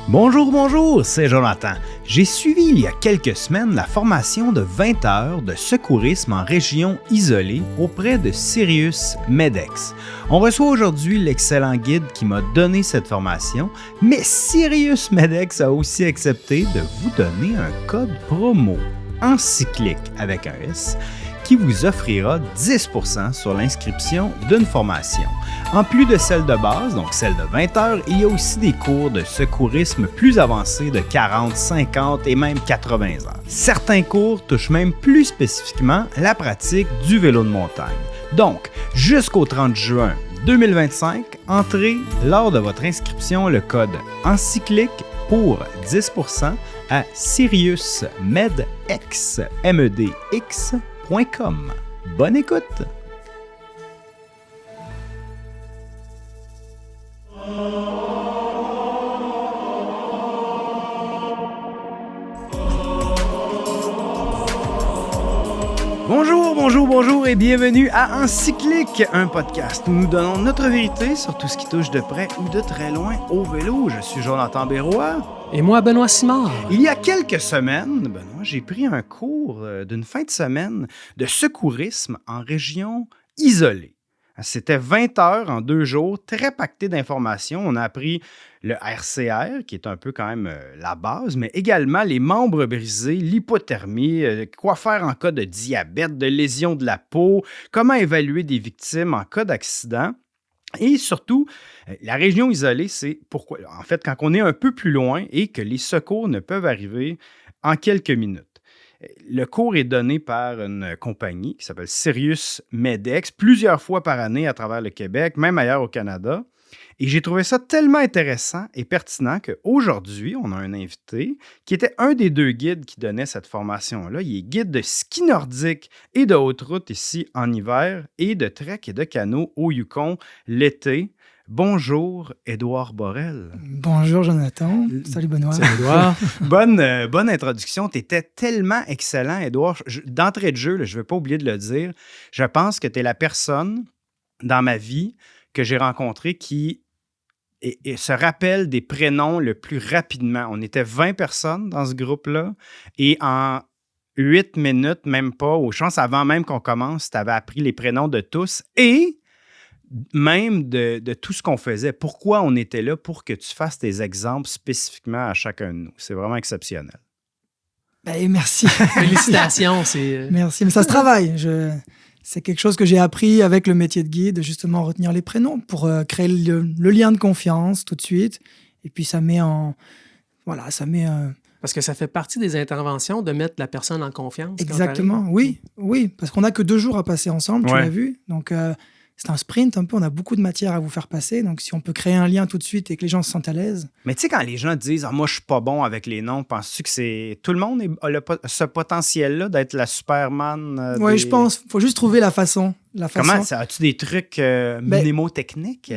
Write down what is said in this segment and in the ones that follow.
Bonjour, c'est Jonathan. J'ai suivi il y a quelques semaines la formation de 20 heures de secourisme en région isolée auprès de Sirius Medex. On reçoit aujourd'hui l'excellent guide qui m'a donné cette formation, mais Sirius Medex a aussi accepté de vous donner un code promo encyclique avec un S qui vous offrira 10% sur l'inscription d'une formation. En plus de celle de base, donc celle de 20 heures, il y a aussi des cours de secourisme plus avancés de 40, 50 et même 80 heures. Certains cours touchent même plus spécifiquement la pratique du vélo de montagne. Donc, jusqu'au 30 juin 2025, entrez lors de votre inscription le code encyclique pour 10% à SiriusMedX.com. Bonne écoute! Bonjour et bienvenue à Encyclique, un podcast où nous donnons notre vérité sur tout ce qui touche de près ou de très loin au vélo. Je suis Jonathan Berroy. Et moi, Benoît Simard. Il y a quelques semaines, Benoît, j'ai pris un cours d'une fin de semaine de secourisme en région isolée. C'était 20 heures en 2 jours, très pacté d'informations. On a appris le RCR, qui est un peu quand même la base, mais également les membres brisés, l'hypothermie, quoi faire en cas de diabète, de lésion de la peau, comment évaluer des victimes en cas d'accident. Et surtout, la région isolée, c'est pourquoi, en fait, quand on est un peu plus loin et que les secours ne peuvent arriver en quelques minutes. Le cours est donné par une compagnie qui s'appelle Sirius Medex plusieurs fois par année à travers le Québec, même ailleurs au Canada. Et j'ai trouvé ça tellement intéressant et pertinent qu'aujourd'hui, on a un invité qui était un des 2 guides qui donnait cette formation-là. Il est guide de ski nordique et de haute route ici en hiver et de trek et de canot au Yukon l'été. Bonjour, Édouard Borel. Bonjour, Jonathan. Salut, Benoît. Salut, Édouard. Bonne introduction. Tu étais tellement excellent, Édouard. D'entrée de jeu, là, je ne vais pas oublier de le dire, je pense que tu es la personne dans ma vie que j'ai rencontrée qui et se rappelle des prénoms le plus rapidement. On était 20 personnes dans ce groupe-là et en 8 minutes, même pas, aux chances avant même qu'on commence, tu avais appris les prénoms de tous et même de tout ce qu'on faisait. Pourquoi on était là pour que tu fasses tes exemples spécifiquement à chacun de nous. C'est vraiment exceptionnel. Ben, merci. Félicitations. Merci, mais ça se travaille. C'est quelque chose que j'ai appris avec le métier de guide, justement retenir les prénoms pour créer le lien de confiance tout de suite. Et puis ça met Parce que ça fait partie des interventions de mettre la personne en confiance. Exactement, oui, parce qu'on n'a que 2 jours à passer ensemble, tu l'as vu. Donc c'est un sprint un peu, on a beaucoup de matière à vous faire passer. Donc si on peut créer un lien tout de suite et que les gens se sentent à l'aise. Mais tu sais, quand les gens disent « moi, je suis pas bon avec les noms », penses-tu que c'est tout le monde a ce potentiel-là d'être la Superman? Oui, je pense. Il faut juste trouver la façon. Comment ça? As-tu des trucs mnémotechniques?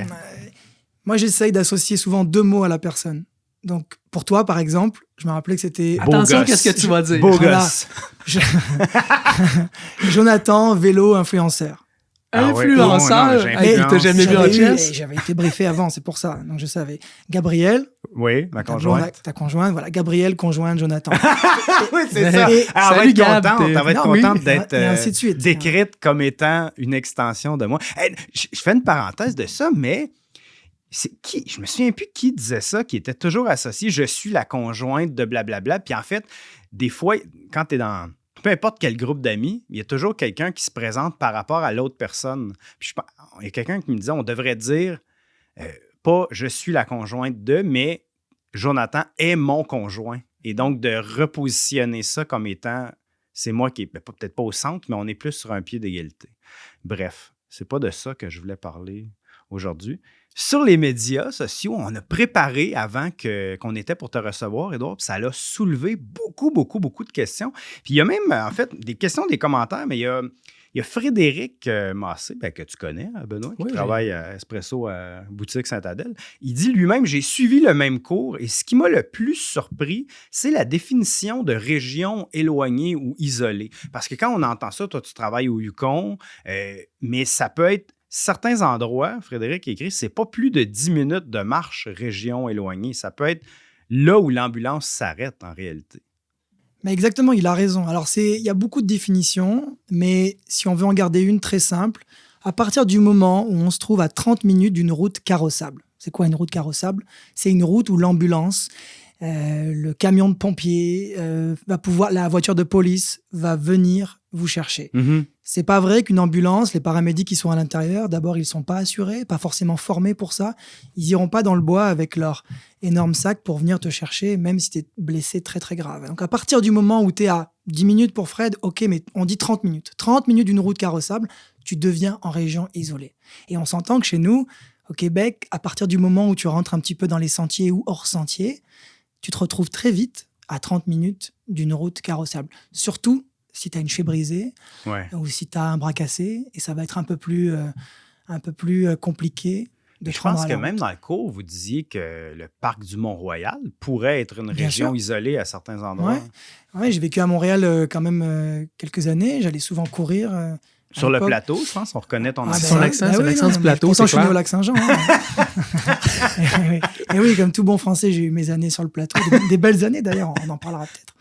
Moi, j'essaye d'associer souvent 2 mots à la personne. Donc, pour toi, par exemple, je me rappelais que c'était... Attention, qu'est-ce que tu vas dire? Beau gosse. Jonathan, vélo, influenceur. Influenceur? Hey, t'as jamais vu en chess? J'avais été briefé avant, c'est pour ça. Donc, je savais. Gabriel. Oui, ma conjointe. Ta conjointe, voilà. Gabriel, conjointe, Jonathan. Oui, c'est ça. On va être contente d'être décrite comme étant une extension de moi. Hey, je fais une parenthèse de ça, mais je me souviens plus qui disait ça, qui était toujours associé « je suis la conjointe de blablabla ». Puis en fait, des fois, quand tu es dans peu importe quel groupe d'amis, il y a toujours quelqu'un qui se présente par rapport à l'autre personne. Puis il y a quelqu'un qui me disait, on devrait dire pas « je suis la conjointe de », mais « Jonathan est mon conjoint ». Et donc, de repositionner ça comme étant, c'est moi qui est peut-être pas au centre, mais on est plus sur un pied d'égalité. Bref, c'est pas de ça que je voulais parler aujourd'hui. Sur les médias sociaux, on a préparé avant qu'on était pour te recevoir, Édouard, puis ça l'a soulevé beaucoup de questions. Puis il y a même, en fait, des questions, des commentaires, mais il y a Frédéric Massé, que tu connais, Benoît, qui travaille à Espresso à Boutique Sainte-Adèle. Il dit lui-même, j'ai suivi le même cours et ce qui m'a le plus surpris, c'est la définition de région éloignée ou isolée. Parce que quand on entend ça, toi, tu travailles au Yukon, mais ça peut être certains endroits, Frédéric écrit, c'est pas plus de 10 minutes de marche région éloignée. Ça peut être là où l'ambulance s'arrête en réalité. Mais exactement, il a raison. Alors, il y a beaucoup de définitions, mais si on veut en garder une très simple, à partir du moment où on se trouve à 30 minutes d'une route carrossable. C'est quoi une route carrossable? C'est une route où l'ambulance, le camion de pompiers, la voiture de police va venir vous chercher. C'est pas vrai qu'une ambulance, les paramédics qui sont à l'intérieur, d'abord, ils sont pas assurés, pas forcément formés pour ça. Ils iront pas dans le bois avec leur énorme sac pour venir te chercher, même si tu es blessé très, très grave. Donc, à partir du moment où tu es à 10 minutes pour Fred, OK, mais on dit 30 minutes. 30 minutes d'une route carrossable, tu deviens en région isolée. Et on s'entend que chez nous, au Québec, à partir du moment où tu rentres un petit peu dans les sentiers ou hors sentiers, tu te retrouves très vite à 30 minutes d'une route carrossable. Surtout si tu as une cheville brisée ou si tu as un bras cassé, et ça va être un peu plus compliqué de je prendre pense à que la même route. dans le cours, vous disiez que le parc du Mont-Royal pourrait être une Bien région sûr. isolée à certains endroits. Ouais, j'ai vécu à Montréal quand même quelques années. J'allais souvent courir. Sur le plateau, je pense, on reconnaît ton accent. Son accent, c'est l'accent du plateau, c'est pourtant, je suis né clair. au Lac-Saint-Jean. Et oui, comme tout bon Français, j'ai eu mes années sur le plateau. Des belles années, d'ailleurs, on en parlera peut-être.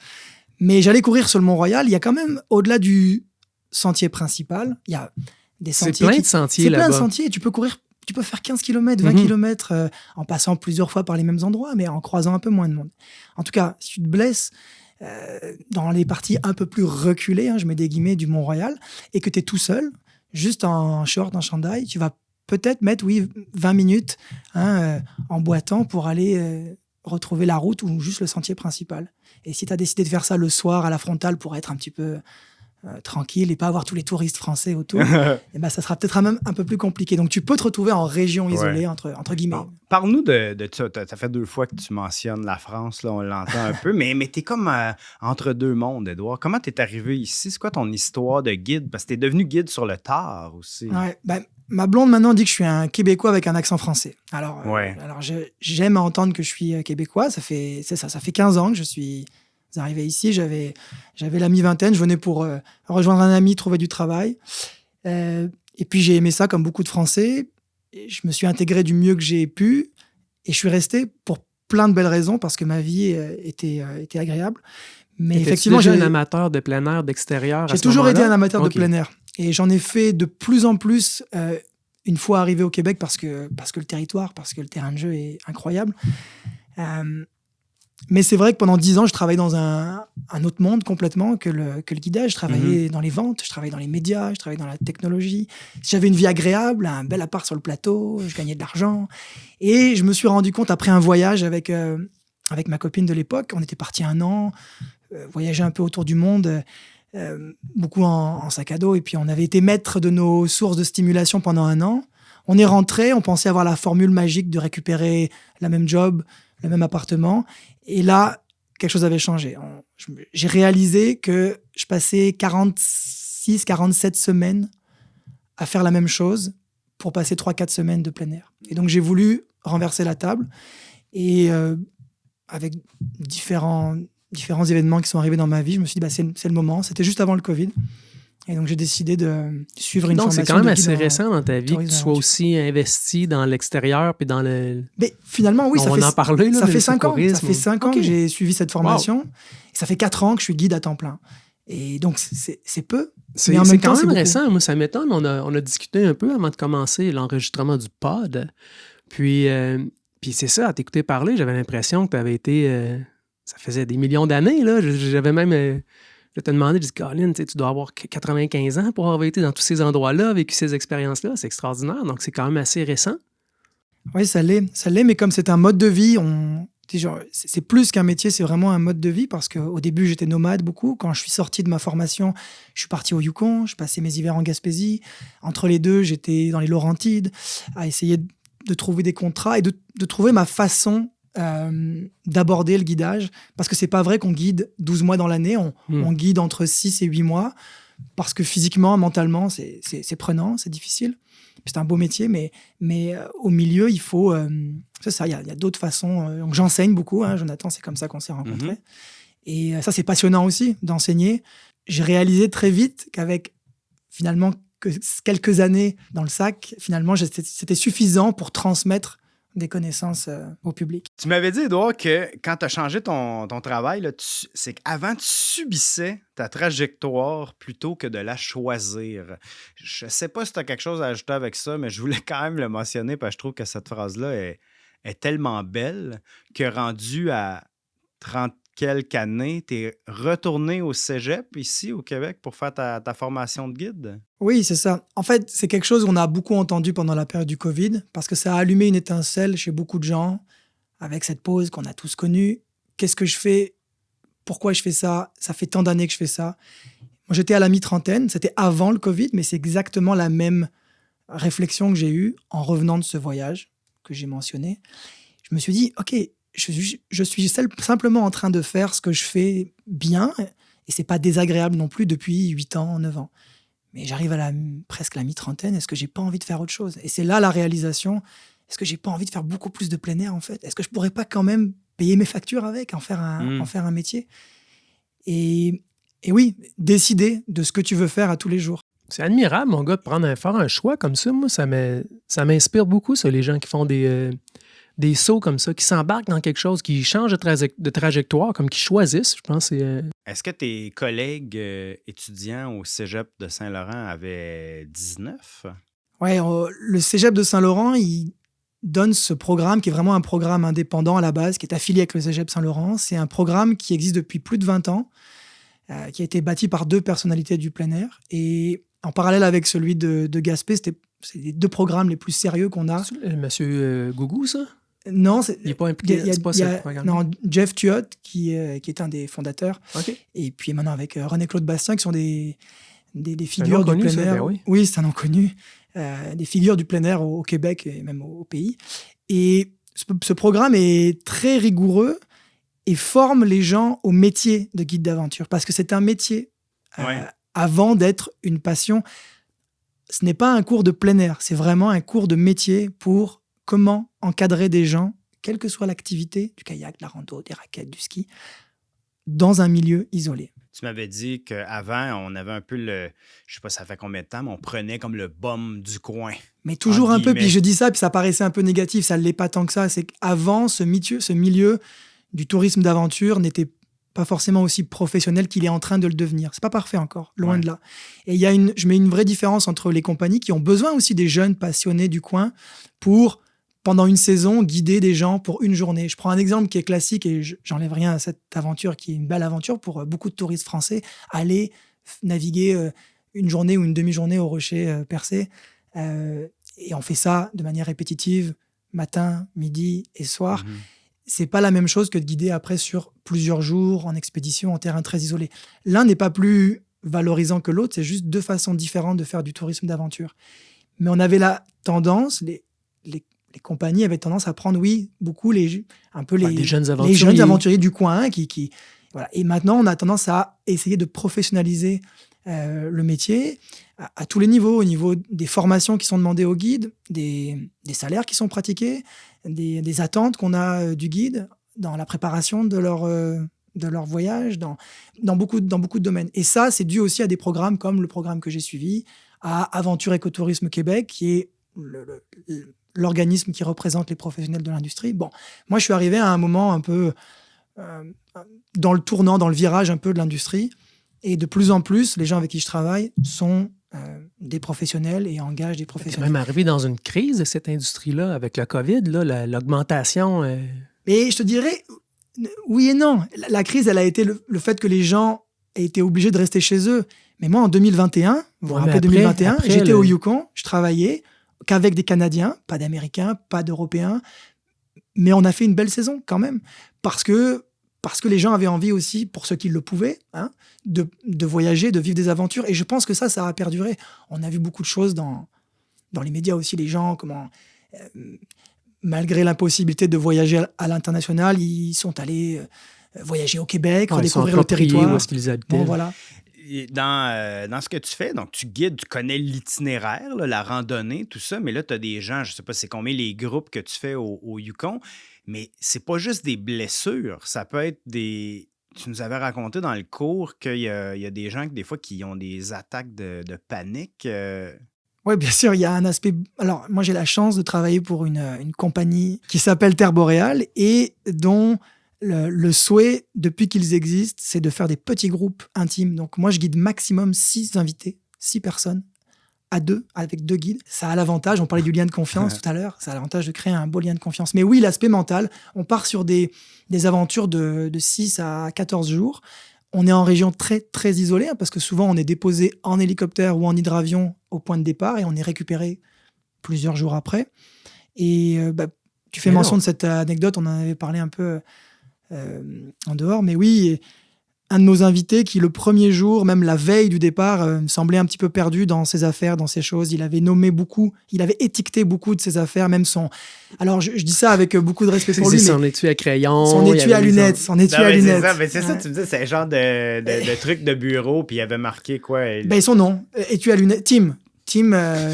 Mais j'allais courir sur le Mont-Royal. Il y a quand même, au-delà du sentier principal, il y a des sentiers. C'est plein de sentiers là-bas. C'est plein de sentiers. Tu peux courir, tu peux faire 15 km, 20 km en passant plusieurs fois par les mêmes endroits, mais en croisant un peu moins de monde. En tout cas, si tu te blesses dans les parties un peu plus reculées, je mets des guillemets, du Mont-Royal, et que tu es tout seul, juste en short, en chandail, tu vas peut-être mettre 20 minutes en boitant pour aller retrouver la route ou juste le sentier principal. Et si tu as décidé de faire ça le soir à la frontale pour être un petit peu tranquille et pas avoir tous les touristes français autour, et ben ça sera peut-être même un peu plus compliqué. Donc tu peux te retrouver en région isolée, entre guillemets. Parle-nous de ça. Ça fait 2 fois que tu mentionnes la France, là, on l'entend un peu, mais tu es comme entre deux mondes, Édouard. Comment tu es arrivé ici? C'est quoi ton histoire de guide? Parce que tu es devenu guide sur le tard aussi. Ouais, ma blonde maintenant dit que je suis un Québécois avec un accent français. Alors j'aime entendre que je suis Québécois. Ça fait 15 ans que je suis arrivé ici. J'avais la mi-vingtaine. Je venais pour rejoindre un ami, trouver du travail. Et puis j'ai aimé ça comme beaucoup de Français. Et je me suis intégré du mieux que j'ai pu. Et je suis resté pour plein de belles raisons parce que ma vie était agréable. Mais effectivement, j'ai un amateur de plein air, d'extérieur. J'ai toujours été un amateur de plein air. Et j'en ai fait de plus en plus une fois arrivé au Québec parce que le territoire, parce que le terrain de jeu est incroyable. Mais c'est vrai que pendant 10 ans, je travaillais dans un autre monde complètement que le guidage. Je travaillais dans les ventes, je travaillais dans les médias, je travaillais dans la technologie. J'avais une vie agréable, un bel appart sur le plateau, je gagnais de l'argent. Et je me suis rendu compte après un voyage avec ma copine de l'époque, on était partis 1 an, voyager un peu autour du monde, beaucoup en sac à dos. Et puis on avait été maître de nos sources de stimulation pendant 1 an. On est rentré, on pensait avoir la formule magique de récupérer la même job, le même appartement. Et là, quelque chose avait changé. J'ai réalisé que je passais 46, 47 semaines à faire la même chose pour passer 3-4 semaines de plein air. Et donc, j'ai voulu renverser la table. Et avec différents événements qui sont arrivés dans ma vie, je me suis dit, c'est le moment. C'était juste avant le Covid. Et donc, j'ai décidé de suivre une formation. Donc, c'est quand même assez récent dans ta vie que tu sois aussi investi dans l'extérieur puis dans le... Mais finalement, oui, ça fait 5 ans. Ça fait 5 ans que j'ai suivi cette formation. Wow. Et ça fait 4 ans que je suis guide à temps plein. Et donc, c'est peu. C'est quand même récent. Moi, ça m'étonne. On a discuté un peu avant de commencer l'enregistrement du pod. Puis c'est ça, à t'écouter parler, j'avais l'impression que tu avais été... ça faisait des millions d'années, là. J'avais même... Je t'ai demandé, je dis, Colin, tu dois avoir 95 ans pour avoir été dans tous ces endroits-là, vécu ces expériences-là. C'est extraordinaire. Donc, c'est quand même assez récent. Oui, ça l'est, mais comme c'est un mode de vie, c'est plus qu'un métier, c'est vraiment un mode de vie parce qu'au début, j'étais nomade beaucoup. Quand je suis sorti de ma formation, je suis parti au Yukon, je passais mes hivers en Gaspésie. Entre les deux, j'étais dans les Laurentides à essayer de trouver des contrats et de trouver ma façon d'aborder le guidage, parce que c'est pas vrai qu'on guide 12 mois dans l'année, on guide entre 6 et 8 mois, parce que physiquement, mentalement, c'est prenant, c'est difficile. C'est un beau métier, mais au milieu, il faut... c'est ça, il y a d'autres façons. Donc j'enseigne beaucoup, Jonathan, c'est comme ça qu'on s'est rencontrés. Et ça, c'est passionnant aussi, d'enseigner. J'ai réalisé très vite qu'avec, finalement, quelques années dans le sac, finalement, c'était suffisant pour transmettre des connaissances au public. Tu m'avais dit, Édouard, que quand tu as changé ton travail, là, c'est qu'avant, tu subissais ta trajectoire plutôt que de la choisir. Je sais pas si tu as quelque chose à ajouter avec ça, mais je voulais quand même le mentionner parce que je trouve que cette phrase-là est tellement belle que rendu à 30 quelques années, tu es retourné au cégep ici au Québec pour faire ta formation de guide? Oui, c'est ça. En fait, c'est quelque chose qu'on a beaucoup entendu pendant la période du Covid parce que ça a allumé une étincelle chez beaucoup de gens avec cette pause qu'on a tous connue. Qu'est-ce que je fais? Pourquoi je fais ça? Ça fait tant d'années que je fais ça. Moi, j'étais à la mi-trentaine. C'était avant le Covid, mais c'est exactement la même réflexion que j'ai eue en revenant de ce voyage que j'ai mentionné. Je me suis dit, OK, je suis simplement en train de faire ce que je fais bien et c'est pas désagréable non plus depuis 8 ans, 9 ans. Mais j'arrive à presque la mi-trentaine, est-ce que j'ai pas envie de faire autre chose? Et c'est là la réalisation, est-ce que j'ai pas envie de faire beaucoup plus de plein air en fait? Est-ce que je pourrais pas quand même payer mes factures avec, en faire un métier? Et oui, décider de ce que tu veux faire à tous les jours. C'est admirable, mon gars, de faire un choix comme ça. Moi, ça m'inspire beaucoup, ça, les gens qui font des sauts comme ça, qui s'embarquent dans quelque chose, qui changent de trajectoire, comme qui choisissent, je pense. Est-ce que tes collègues étudiants au cégep de Saint-Laurent avaient 19? Oui, le cégep de Saint-Laurent, il donne ce programme qui est vraiment un programme indépendant à la base, qui est affilié avec le cégep Saint-Laurent. C'est un programme qui existe depuis plus de 20 ans, qui a été bâti par 2 personnalités du plein air. Et en parallèle avec celui de Gaspé, c'est les 2 programmes les plus sérieux qu'on a. Monsieur Gougou, ça? Non, il n'est pas impliqué. C'est pas ce programme. Non, Jeff Tuot, qui est un des fondateurs. Okay. Et puis maintenant avec René-Claude Bastien, qui sont des figures du plein air. Ben oui, c'est un nom connu. Des figures du plein air au Québec et même au pays. Et ce programme est très rigoureux et forme les gens au métier de guide d'aventure. Parce que c'est un métier avant d'être une passion. Ce n'est pas un cours de plein air, c'est vraiment un cours de métier pour comment encadrer des gens, quelle que soit l'activité, du kayak, de la rando, des raquettes, du ski, dans un milieu isolé. Tu m'avais dit qu'avant, on avait un peu je sais pas ça fait combien de temps, mais on prenait comme le bum du coin. Mais toujours un peu, puis je dis ça, puis ça paraissait un peu négatif, ça ne l'est pas tant que ça. C'est qu'avant, ce milieu du tourisme d'aventure n'était pas forcément aussi professionnel qu'il est en train de le devenir. C'est pas parfait encore, loin de là. Et je mets une vraie différence entre les compagnies qui ont besoin aussi des jeunes passionnés du coin pour, pendant une saison, guider des gens pour une journée. Je prends un exemple qui est classique et j'enlève rien à cette aventure qui est une belle aventure pour beaucoup de touristes français. Aller naviguer une journée ou une demi-journée au Rocher Percé. Et on fait ça de manière répétitive, matin, midi et soir. C'est pas la même chose que de guider après sur plusieurs jours en expédition, en terrain très isolé. L'un n'est pas plus valorisant que l'autre, c'est juste 2 façons différentes de faire du tourisme d'aventure. Mais on avait la tendance, les compagnies avaient tendance à prendre, beaucoup les jeunes aventuriers du coin. Voilà. Et maintenant, on a tendance à essayer de professionnaliser le métier à tous les niveaux, au niveau des formations qui sont demandées aux guides, des salaires qui sont pratiqués, des attentes qu'on a du guide dans la préparation de leur voyage, dans beaucoup de domaines. Et ça, c'est dû aussi à des programmes comme le programme que j'ai suivi, à Aventure Écotourisme Québec, qui est l'organisme qui représente les professionnels de l'industrie. Bon, moi, je suis arrivé à un moment un peu dans le tournant, dans le virage un peu de l'industrie. Et de plus en plus, les gens avec qui je travaille sont des professionnels et engagent des professionnels. Tu es même arrivé dans une crise de cette industrie-là avec le COVID, là, l'augmentation. Mais je te dirais, oui et non. La crise, elle a été le fait que les gens aient été obligés de rester chez eux. Mais moi, en 2021, après 2021, j'étais au Yukon, je travaillais qu'avec des Canadiens, pas d'Américains, pas d'Européens. Mais on a fait une belle saison quand même. Parce que les gens avaient envie aussi, pour ceux qui le pouvaient, de voyager, de vivre des aventures. Et je pense que ça a perduré. On a vu beaucoup de choses dans les médias aussi, les gens, malgré l'impossibilité de voyager à l'international, ils sont allés voyager au Québec, redécouvrir le territoire. Où est-ce qu'ils habitaient. Bon, voilà. Dans ce que tu fais, donc tu guides, tu connais l'itinéraire, la randonnée, tout ça, mais là, tu as des gens, je ne sais pas c'est combien les groupes que tu fais au Yukon, mais c'est pas juste des blessures, ça peut être des... Tu nous avais raconté dans le cours qu'il y a des gens des fois qui ont des attaques de panique. Oui, bien sûr, il y a un aspect... Alors, moi, j'ai la chance de travailler pour une compagnie qui s'appelle Terre Boréale et dont le souhait, depuis qu'ils existent, c'est de faire des petits groupes intimes. Donc, moi, je guide maximum 6 invités, 6 personnes, à 2, avec 2 guides. Ça a l'avantage, on parlait du lien de confiance tout à l'heure, ça a l'avantage de créer un beau lien de confiance. Mais oui, l'aspect mental, on part sur des aventures de 6 à 14 jours. On est en région très, très isolée, parce que souvent, on est déposé en hélicoptère ou en hydravion au point de départ et on est récupéré plusieurs jours après. Et tu fais mention de cette anecdote, on en avait parlé un peu en dehors, mais oui, un de nos invités qui, le premier jour, même la veille du départ, semblait un petit peu perdu dans ses affaires, dans ses choses. Il avait nommé beaucoup, il avait étiqueté beaucoup de ses affaires, même son... Alors, je dis ça avec beaucoup de respect pour lui. Son étui à crayon. Son étui à lunettes. Son étui à lunettes. C'est ça, tu me dis, c'est un genre de truc de bureau, puis il avait marqué quoi? Son nom, étui à lunettes, Tim,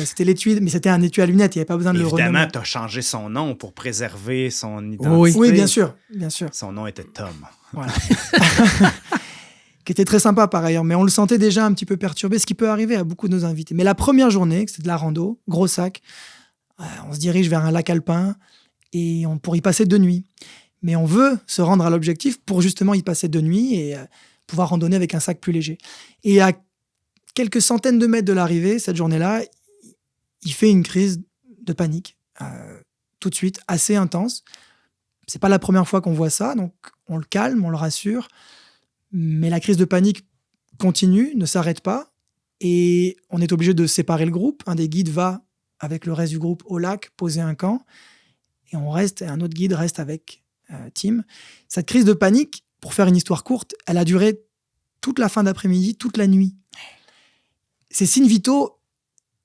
c'était l'étui, mais c'était un étui à lunettes, il n'y avait pas besoin de le renommer. Évidemment, tu as changé son nom pour préserver son identité. Oui, bien sûr. Son nom était Tom. Voilà. Qui était très sympa par ailleurs, mais on le sentait déjà un petit peu perturbé, ce qui peut arriver à beaucoup de nos invités. Mais la première journée, c'était de la rando, gros sac, on se dirige vers un lac alpin et pour y passer 2 nuits. Mais on veut se rendre à l'objectif pour justement y passer 2 nuits et pouvoir randonner avec un sac plus léger. Et à quelques centaines de mètres de l'arrivée, cette journée-là, il fait une crise de panique, tout de suite, assez intense. C'est pas la première fois qu'on voit ça, donc on le calme, on le rassure. Mais la crise de panique continue, ne s'arrête pas, et on est obligé de séparer le groupe. Un des guides va avec le reste du groupe au lac, poser un camp, et un autre guide reste avec Tim. Cette crise de panique, pour faire une histoire courte, elle a duré toute la fin d'après-midi, toute la nuit. Ces signes vitaux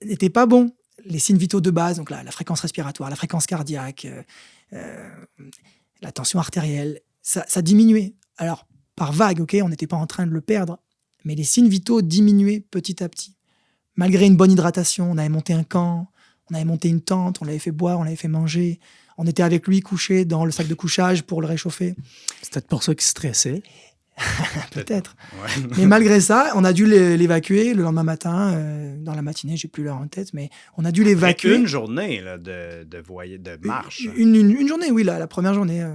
n'étaient pas bons. Les signes vitaux de base, donc la fréquence respiratoire, la fréquence cardiaque, la tension artérielle, ça diminuait. Alors, par vague, ok, on n'était pas en train de le perdre, mais les signes vitaux diminuaient petit à petit. Malgré une bonne hydratation, on avait monté un camp, on avait monté une tente, on l'avait fait boire, on l'avait fait manger. On était avec lui couché dans le sac de couchage pour le réchauffer. C'est peut-être pour ça qu'il stressait. Peut-être. Ouais. Mais malgré ça, on a dû l'évacuer le lendemain matin, dans la matinée, j'ai plus l'heure en tête, mais on a dû l'évacuer. Une journée là, de marche. Une journée, oui, la première journée.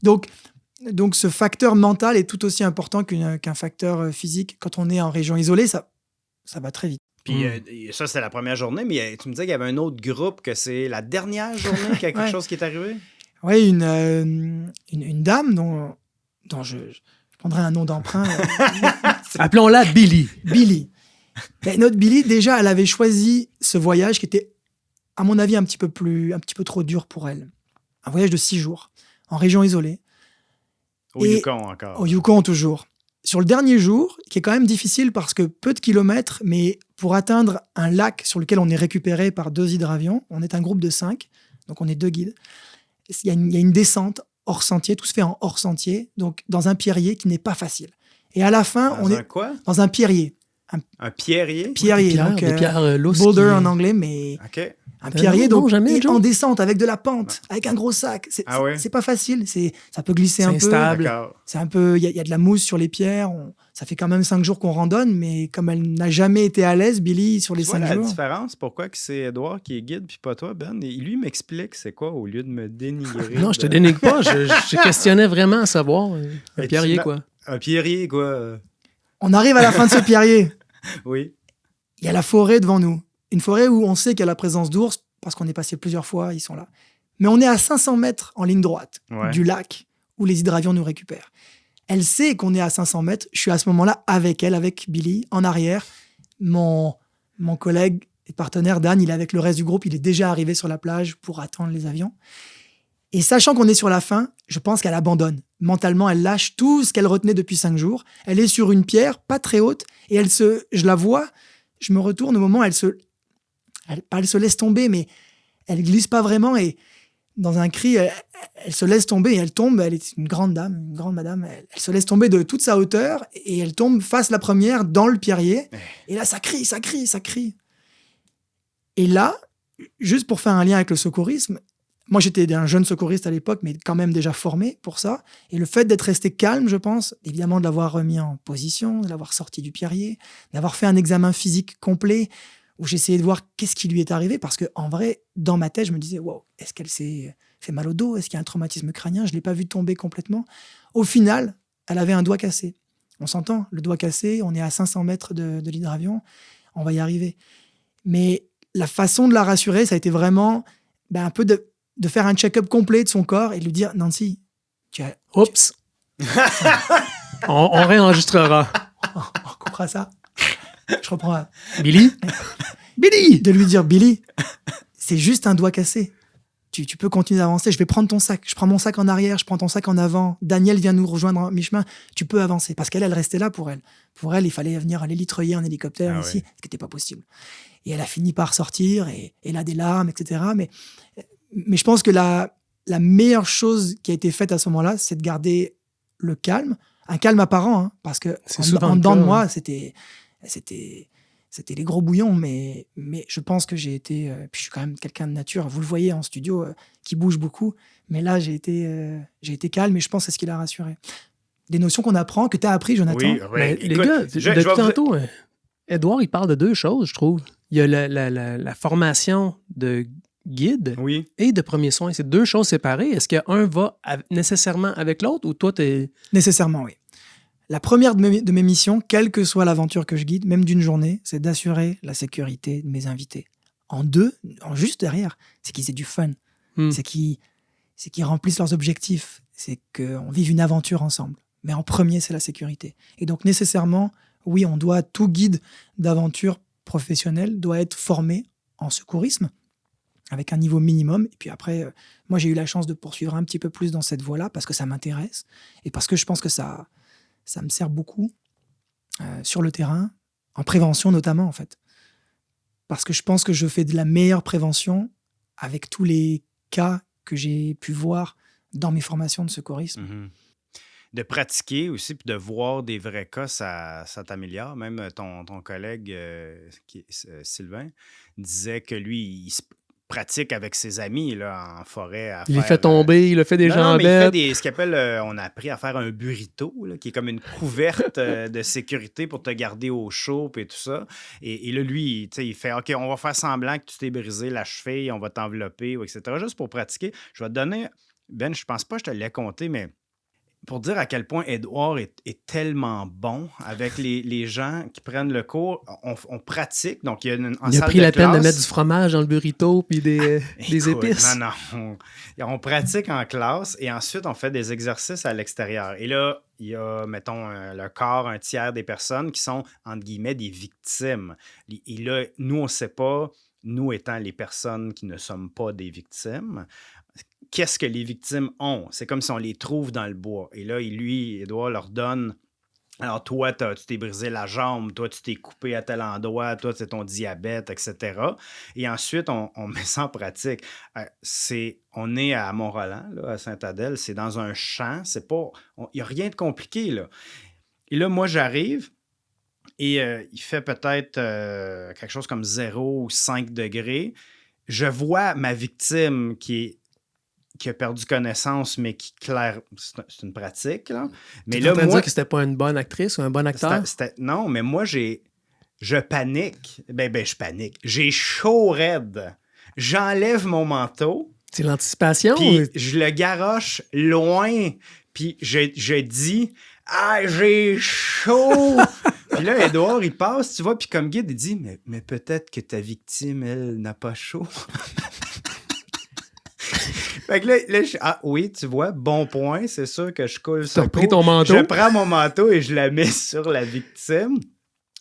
Donc, ce facteur mental est tout aussi important qu'un facteur physique. Quand on est en région isolée, ça va très vite. Puis ça, c'est la première journée, mais tu me disais qu'il y avait un autre groupe, que c'est la dernière journée qu'il y a quelque chose qui est arrivé? Oui, une dame dont je prendrai un nom d'emprunt. Appelons-la Billy. Billy. Mais notre Billy, déjà, elle avait choisi ce voyage qui était, à mon avis, un petit peu trop dur pour elle. Un voyage de 6 jours, en région isolée. Au Yukon encore. Au Yukon toujours. Sur le dernier jour, qui est quand même difficile parce que peu de kilomètres, mais pour atteindre un lac sur lequel on est récupéré par 2 hydravions, on est un groupe de 5, donc on est 2 guides. Il y a une descente hors sentier, tout se fait en hors sentier, donc dans un pierrier qui n'est pas facile. Et à la fin, dans un pierrier. Un pierrier? Pierrier, donc des pierres boulder en anglais, mais okay. Un pierrier, donc en descente avec de la pente, avec un gros sac. C'est pas facile, ça peut glisser un peu. C'est instable. C'est un peu, il y a de la mousse sur les pierres. Ça fait quand même 5 jours qu'on randonne, mais comme elle n'a jamais été à l'aise, Billy, sur les 5 jours. La différence, pourquoi que c'est Édouard qui est guide puis pas toi, Ben? Et lui m'explique c'est quoi au lieu de me dénigrer. Non, je te dénigre pas. Je questionnais vraiment à savoir. Un pierrier, quoi. Un pierrier, quoi. On arrive à la fin de ce pierrier. Oui. Il y a la forêt devant nous. Une forêt où on sait qu'il y a la présence d'ours, parce qu'on est passé plusieurs fois, ils sont là. Mais on est à 500 mètres en ligne droite du lac où les hydravions nous récupèrent. Elle sait qu'on est à 500 mètres. Je suis à ce moment-là avec elle, avec Billy, en arrière. Mon collègue et partenaire Dan, il est avec le reste du groupe. Il est déjà arrivé sur la plage pour attendre les avions. Et sachant qu'on est sur la fin, je pense qu'elle abandonne. Mentalement, elle lâche tout ce qu'elle retenait depuis 5 jours. Elle est sur une pierre, pas très haute, et je la vois, je me retourne au moment, elle se laisse tomber, mais elle glisse pas vraiment, et dans un cri, elle se laisse tomber, et elle tombe, elle est une grande dame, une grande madame, elle se laisse tomber de toute sa hauteur, et elle tombe face la première dans le pierrier, et là, ça crie. Et là, juste pour faire un lien avec le secourisme, moi, j'étais un jeune secouriste à l'époque, mais quand même déjà formé pour ça. Et le fait d'être resté calme, je pense, évidemment de l'avoir remis en position, de l'avoir sorti du pierrier, d'avoir fait un examen physique complet, où j'essayais de voir qu'est-ce qui lui est arrivé, parce qu'en vrai, dans ma tête, je me disais, wow, est-ce qu'elle s'est fait mal au dos? Est-ce qu'il y a un traumatisme crânien? Je ne l'ai pas vu tomber complètement. Au final, elle avait un doigt cassé. On s'entend, le doigt cassé, on est à 500 mètres de l'hydravion, on va y arriver. Mais la façon de la rassurer, ça a été vraiment un peu de faire un check-up complet de son corps et de lui dire, Nancy, Oups! on réenregistrera. On coupera ça. Je reprends. Billy? Billy! De lui dire, Billy, c'est juste un doigt cassé. Tu peux continuer d'avancer. Je vais prendre ton sac. Je prends mon sac en arrière, je prends ton sac en avant. Daniel vient nous rejoindre en mi-chemin. Tu peux avancer. Parce qu'elle restait là pour elle. Pour elle, il fallait venir l'élitreiller en hélicoptère ici, ce qui n'était pas possible. Et elle a fini par sortir, et elle a des larmes, etc. Mais je pense que la meilleure chose qui a été faite à ce moment-là, c'est de garder le calme. Un calme apparent, hein, parce que en dedans de moi, c'était les gros bouillons, mais je pense que j'ai été... puis je suis quand même quelqu'un de nature, vous le voyez en studio, qui bouge beaucoup, mais là, j'ai été calme, et je pense que c'est ce qui l'a rassuré. Des notions qu'on apprend, que tu as appris, Jonathan. Oui, mais écoute, les gars, depuis tantôt, Édouard, il parle de deux choses, je trouve. Il y a la formation de guide et de premiers soins. C'est deux choses séparées. Est-ce qu'un va nécessairement avec l'autre, ou toi, t'es... Nécessairement, oui. La première de mes missions, quelle que soit l'aventure que je guide, même d'une journée, c'est d'assurer la sécurité de mes invités. En juste derrière, c'est qu'ils aient du fun. C'est qu'ils remplissent leurs objectifs. C'est qu'on vive une aventure ensemble. Mais en premier, c'est la sécurité. Et donc, nécessairement, oui, tout guide d'aventure professionnelle doit être formé en secourisme, avec un niveau minimum. Et puis après, moi, j'ai eu la chance de poursuivre un petit peu plus dans cette voie-là, parce que ça m'intéresse, et parce que je pense que ça me sert beaucoup sur le terrain, en prévention notamment, en fait. Parce que je pense que je fais de la meilleure prévention avec tous les cas que j'ai pu voir dans mes formations de secourisme. Mm-hmm. De pratiquer aussi, puis de voir des vrais cas, ça t'améliore. Même ton collègue, Sylvain, disait que lui, il se pratique avec ses amis là, en forêt. Il les fait tomber, il a fait des jambettes. Il fait ce qu'il appelle, on a appris à faire un burrito, là, qui est comme une couverte de sécurité pour te garder au chaud et tout ça. Et là, lui, il fait, OK, on va faire semblant que tu t'es brisé la cheville, on va t'envelopper, etc. Juste pour pratiquer. Je vais te donner, Ben, je pense pas que je te l'ai compté, mais pour dire à quel point Édouard est tellement bon avec les gens qui prennent le cours, on pratique. Donc, il a pris la peine de mettre du fromage dans le burrito puis des épices. Non. On pratique en classe et ensuite, on fait des exercices à l'extérieur. Et là, il y a, mettons, le quart, un tiers des personnes qui sont, entre guillemets, des victimes. Et là, nous, on ne sait pas, nous étant les personnes qui ne sommes pas des victimes, qu'est-ce que les victimes ont? C'est comme si on les trouve dans le bois. Et là, Édouard leur donne... Alors, toi, tu t'es brisé la jambe, toi, tu t'es coupé à tel endroit, toi, c'est ton diabète, etc. Et ensuite, on met ça en pratique. On est à Mont-Roland, là, à Sainte-Adèle, c'est dans un champ, c'est pas... Il n'y a rien de compliqué, là. Et là, moi, j'arrive... Et il fait peut-être quelque chose comme 0 ou 5 degrés. Je vois ma victime qui a perdu connaissance, mais qui, c'est une pratique. Là. Mais là, moi, dire que c'était pas une bonne actrice ou un bon acteur? Non, mais moi, je panique. Je panique. J'ai chaud raide. J'enlève mon manteau. C'est l'anticipation? Puis je le garoche loin. Puis je dis... Ah, j'ai chaud! Puis là, Édouard, il passe, tu vois, puis comme guide, il dit, mais peut-être que ta victime, elle, n'a pas chaud. Fait que là, oui, tu vois, bon point, c'est sûr que je coule ça. T'as pris ton manteau? Je prends mon manteau et je la mets sur la victime.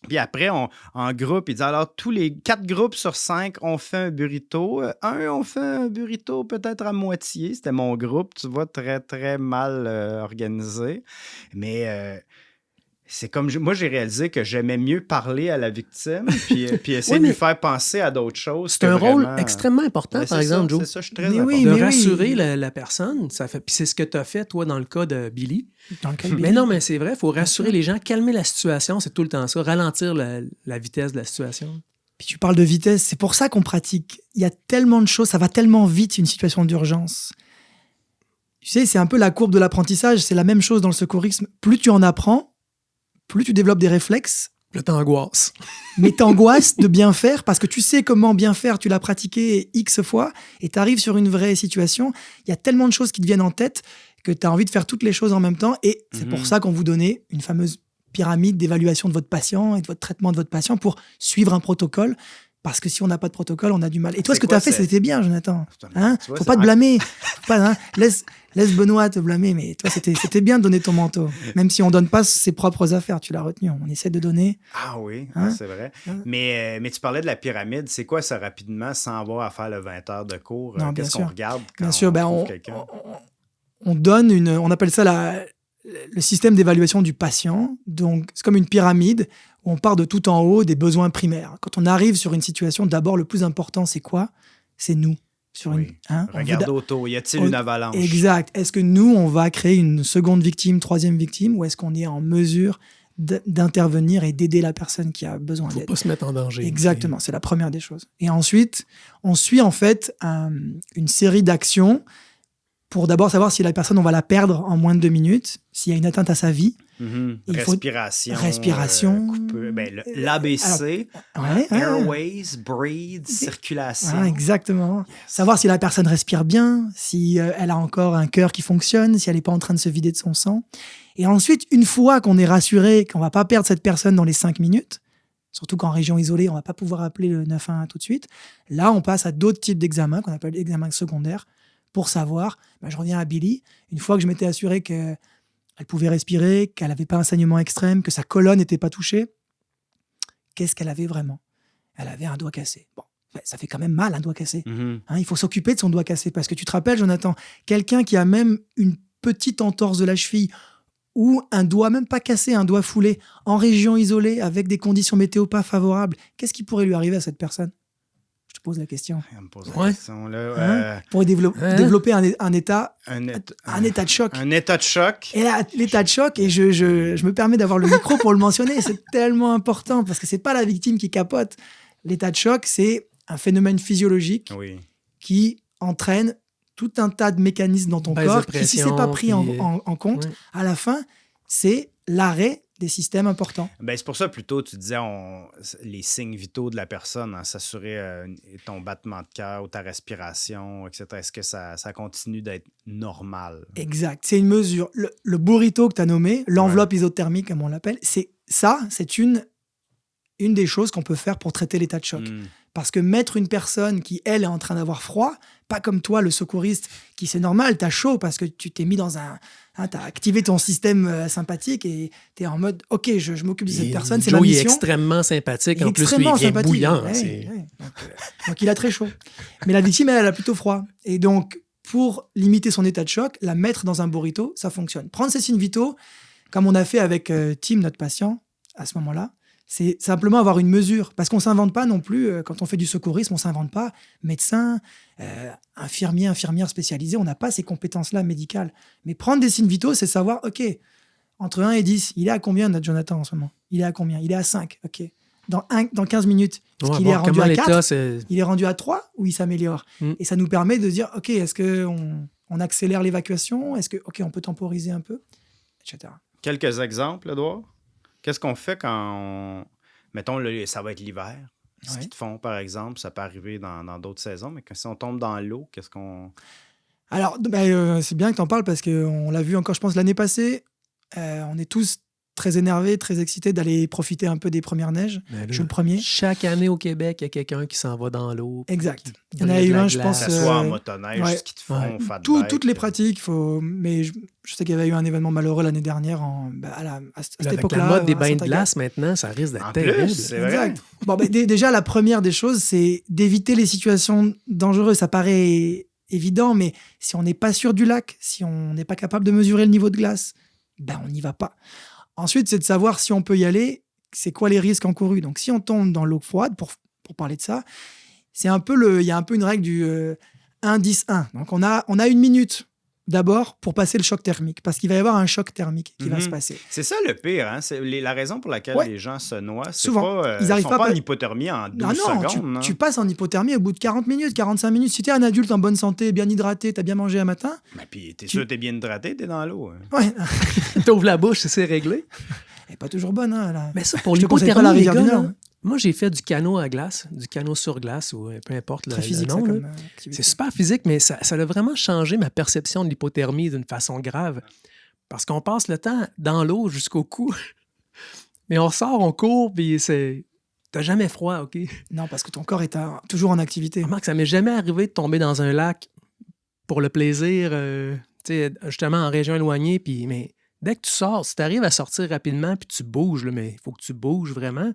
Puis après, en groupe, il dit alors, tous les 4 groupes sur 5, on fait un burrito. On fait un burrito peut-être à moitié. C'était mon groupe, tu vois, très, très mal organisé. Mais c'est comme... Moi, j'ai réalisé que j'aimais mieux parler à la victime puis essayer de lui faire penser à d'autres choses. C'est un rôle extrêmement important, par exemple, Joe. C'est ça, je suis très important. De rassurer la personne. Puis c'est ce que tu as fait, toi, dans le cas de Billy. Mais non, mais c'est vrai, il faut rassurer les gens, calmer la situation, c'est tout le temps ça, ralentir la vitesse de la situation. Puis tu parles de vitesse, c'est pour ça qu'on pratique. Il y a tellement de choses, ça va tellement vite, une situation d'urgence. Tu sais, c'est un peu la courbe de l'apprentissage, c'est la même chose dans le secourisme. Plus tu en apprends, plus tu développes des réflexes, Là, t'angoisses. Mais t'angoisses de bien faire parce que tu sais comment bien faire, tu l'as pratiqué X fois et t'arrives sur une vraie situation. Il y a tellement de choses qui te viennent en tête que tu as envie de faire toutes les choses en même temps. Et c'est pour ça qu'on vous donnait une fameuse pyramide d'évaluation de votre patient et de votre traitement de votre patient pour suivre un protocole. Parce que si on n'a pas de protocole, on a du mal. Et toi, ce que tu as fait, c'était bien, Jonathan. Hein? Faut pas te blâmer. Laisse Benoît te blâmer, mais toi, c'était bien de donner ton manteau. Même si on donne pas ses propres affaires, tu l'as retenu. On essaie de donner. Ah oui, c'est vrai. Mais tu parlais de la pyramide. C'est quoi ça, rapidement, sans avoir à faire le 20 heures de cours? Qu'est-ce qu'on regarde quand on trouve quelqu'un? On donne on appelle ça le système d'évaluation du patient. Donc, c'est comme une pyramide où on part de tout en haut des besoins primaires. Quand on arrive sur une situation, d'abord, le plus important, c'est quoi? C'est nous. Regarde autour, y a-t-il une avalanche? Exact. Est-ce que nous, on va créer une seconde victime, troisième victime, ou est-ce qu'on est en mesure d'intervenir et d'aider la personne qui a besoin d'aide? Faut pas se mettre en danger. Exactement, c'est la première des choses. Et ensuite, on suit en fait une série d'actions pour d'abord savoir si la personne, on va la perdre en moins de 2 minutes, s'il y a une atteinte à sa vie. Respiration. L'ABC. Airways, breathe, circulation. Exactement. Yes. Savoir si la personne respire bien, si elle a encore un cœur qui fonctionne, si elle n'est pas en train de se vider de son sang. Et ensuite, une fois qu'on est rassuré qu'on ne va pas perdre cette personne dans les 5 minutes, surtout qu'en région isolée, on ne va pas pouvoir appeler le 911 tout de suite, là, on passe à d'autres types d'examens qu'on appelle examens secondaires pour savoir, je reviens à Billy, une fois que je m'étais assuré qu'elle pouvait respirer, qu'elle n'avait pas un saignement extrême, que sa colonne n'était pas touchée, qu'est-ce qu'elle avait vraiment? Elle avait un doigt cassé. Bon, ça fait quand même mal, un doigt cassé. Il faut s'occuper de son doigt cassé, parce que tu te rappelles, Jonathan, quelqu'un qui a même une petite entorse de la cheville ou un doigt, même pas cassé, un doigt foulé, en région isolée, avec des conditions météo pas favorables, qu'est-ce qui pourrait lui arriver à cette personne? Je te pose la question. Elle me pose la question, là. Pour développer un état de choc. Un état de choc. Et là, l'état de choc, et je me permets d'avoir le micro pour le mentionner, c'est tellement important, parce que c'est pas la victime qui capote. L'état de choc, c'est un phénomène physiologique qui entraîne tout un tas de mécanismes dans ton corps qui, si c'est pas pris en compte, à la fin, c'est l'arrêt des systèmes importants. C'est pour ça, plutôt, tu disais les signes vitaux de la personne, s'assurer ton battement de cœur ou ta respiration, etc. Est-ce que ça continue d'être normal? Exact. C'est une mesure. Le burrito que tu as nommé, l'enveloppe isothermique, comme on l'appelle, c'est une des choses qu'on peut faire pour traiter l'état de choc. Parce que mettre une personne qui, elle, est en train d'avoir froid, pas comme toi, le secouriste, qui c'est normal, t'as chaud parce que tu t'es mis dans t'as activé ton système sympathique et t'es en mode, OK, je m'occupe de cette personne, c'est ma mission. Joe est extrêmement sympathique. En plus, lui, il vient bouillant. Donc, il a très chaud. Mais la victime, elle a plutôt froid. Et donc, pour limiter son état de choc, la mettre dans un burrito, ça fonctionne. Prendre ses signes vitaux, comme on a fait avec Tim, notre patient, à ce moment-là, c'est simplement avoir une mesure. Parce qu'on ne s'invente pas non plus, quand on fait du secourisme, on ne s'invente pas. Médecin, infirmière spécialisée, on n'a pas ces compétences-là médicales. Mais prendre des signes vitaux, c'est savoir, OK, entre 1 et 10, il est à combien, notre Jonathan, en ce moment? Il est à combien? Il est à 5, OK. Dans 15 minutes, est-ce qu'il est rendu à 4? Il est rendu à 3 ou il s'améliore? Et ça nous permet de dire, OK, est-ce qu'on accélère l'évacuation? Est-ce que, OK, on peut temporiser un peu? Etc. Quelques exemples, Edouard? Qu'est-ce qu'on fait quand mettons, ça va être l'hiver? Ski de fond, par exemple, ça peut arriver dans d'autres saisons, mais si on tombe dans l'eau, qu'est-ce qu'on... Alors, c'est bien que tu en parles parce qu'on l'a vu encore, je pense, l'année passée. On est tous très énervés, très excités d'aller profiter un peu des premières neiges. Je suis le premier. Chaque année au Québec, il y a quelqu'un qui s'en va dans l'eau. Exact. Il y en a eu un, je pense... Que ce soit en motoneige, ski de fond, fat bike. Toutes les pratiques, mais je sais qu'il y avait eu un événement malheureux l'année dernière à cette époque-là. La mode des bains de glace, maintenant, ça risque d'être terrible. C'est vrai. Exact. Bon, déjà, la première des choses, c'est d'éviter les situations dangereuses. Ça paraît évident, mais si on n'est pas sûr du lac, si on n'est pas capable de mesurer le niveau de glace, on n'y va pas. Ensuite, c'est de savoir si on peut y aller, c'est quoi les risques encourus. Donc, si on tombe dans l'eau froide, pour parler de ça, il y a un peu une règle du 1-10-1. Donc, on a 1 minute d'abord pour passer le choc thermique, parce qu'il va y avoir un choc thermique qui va se passer. C'est ça le pire, hein? C'est la raison pour laquelle les gens se noient. Souvent, ils n'arrivent pas en hypothermie en 12 secondes. Tu passes en hypothermie au bout de 40 minutes, 45 minutes. Si tu es un adulte en bonne santé, bien hydraté, tu as bien mangé un matin... Mais puis, t'es sûr que tu es bien hydraté, tu es dans l'eau. Ouais. T'ouvres la bouche et c'est réglé. Elle n'est pas toujours bonne. Hein, mais ça, pour l'hypothermie, les gars, moi, j'ai fait du canot à glace, du canot sur glace, ou peu importe le nom. Là. C'est super physique, mais ça a vraiment changé ma perception de l'hypothermie d'une façon grave. Parce qu'on passe le temps dans l'eau jusqu'au cou. Mais on sort, on court, puis t'as jamais froid, OK? Non, parce que ton corps est toujours en activité. Marc, ça m'est jamais arrivé de tomber dans un lac pour le plaisir, justement en région éloignée, mais dès que tu sors, si tu arrives à sortir rapidement, puis tu bouges, là, mais il faut que tu bouges vraiment,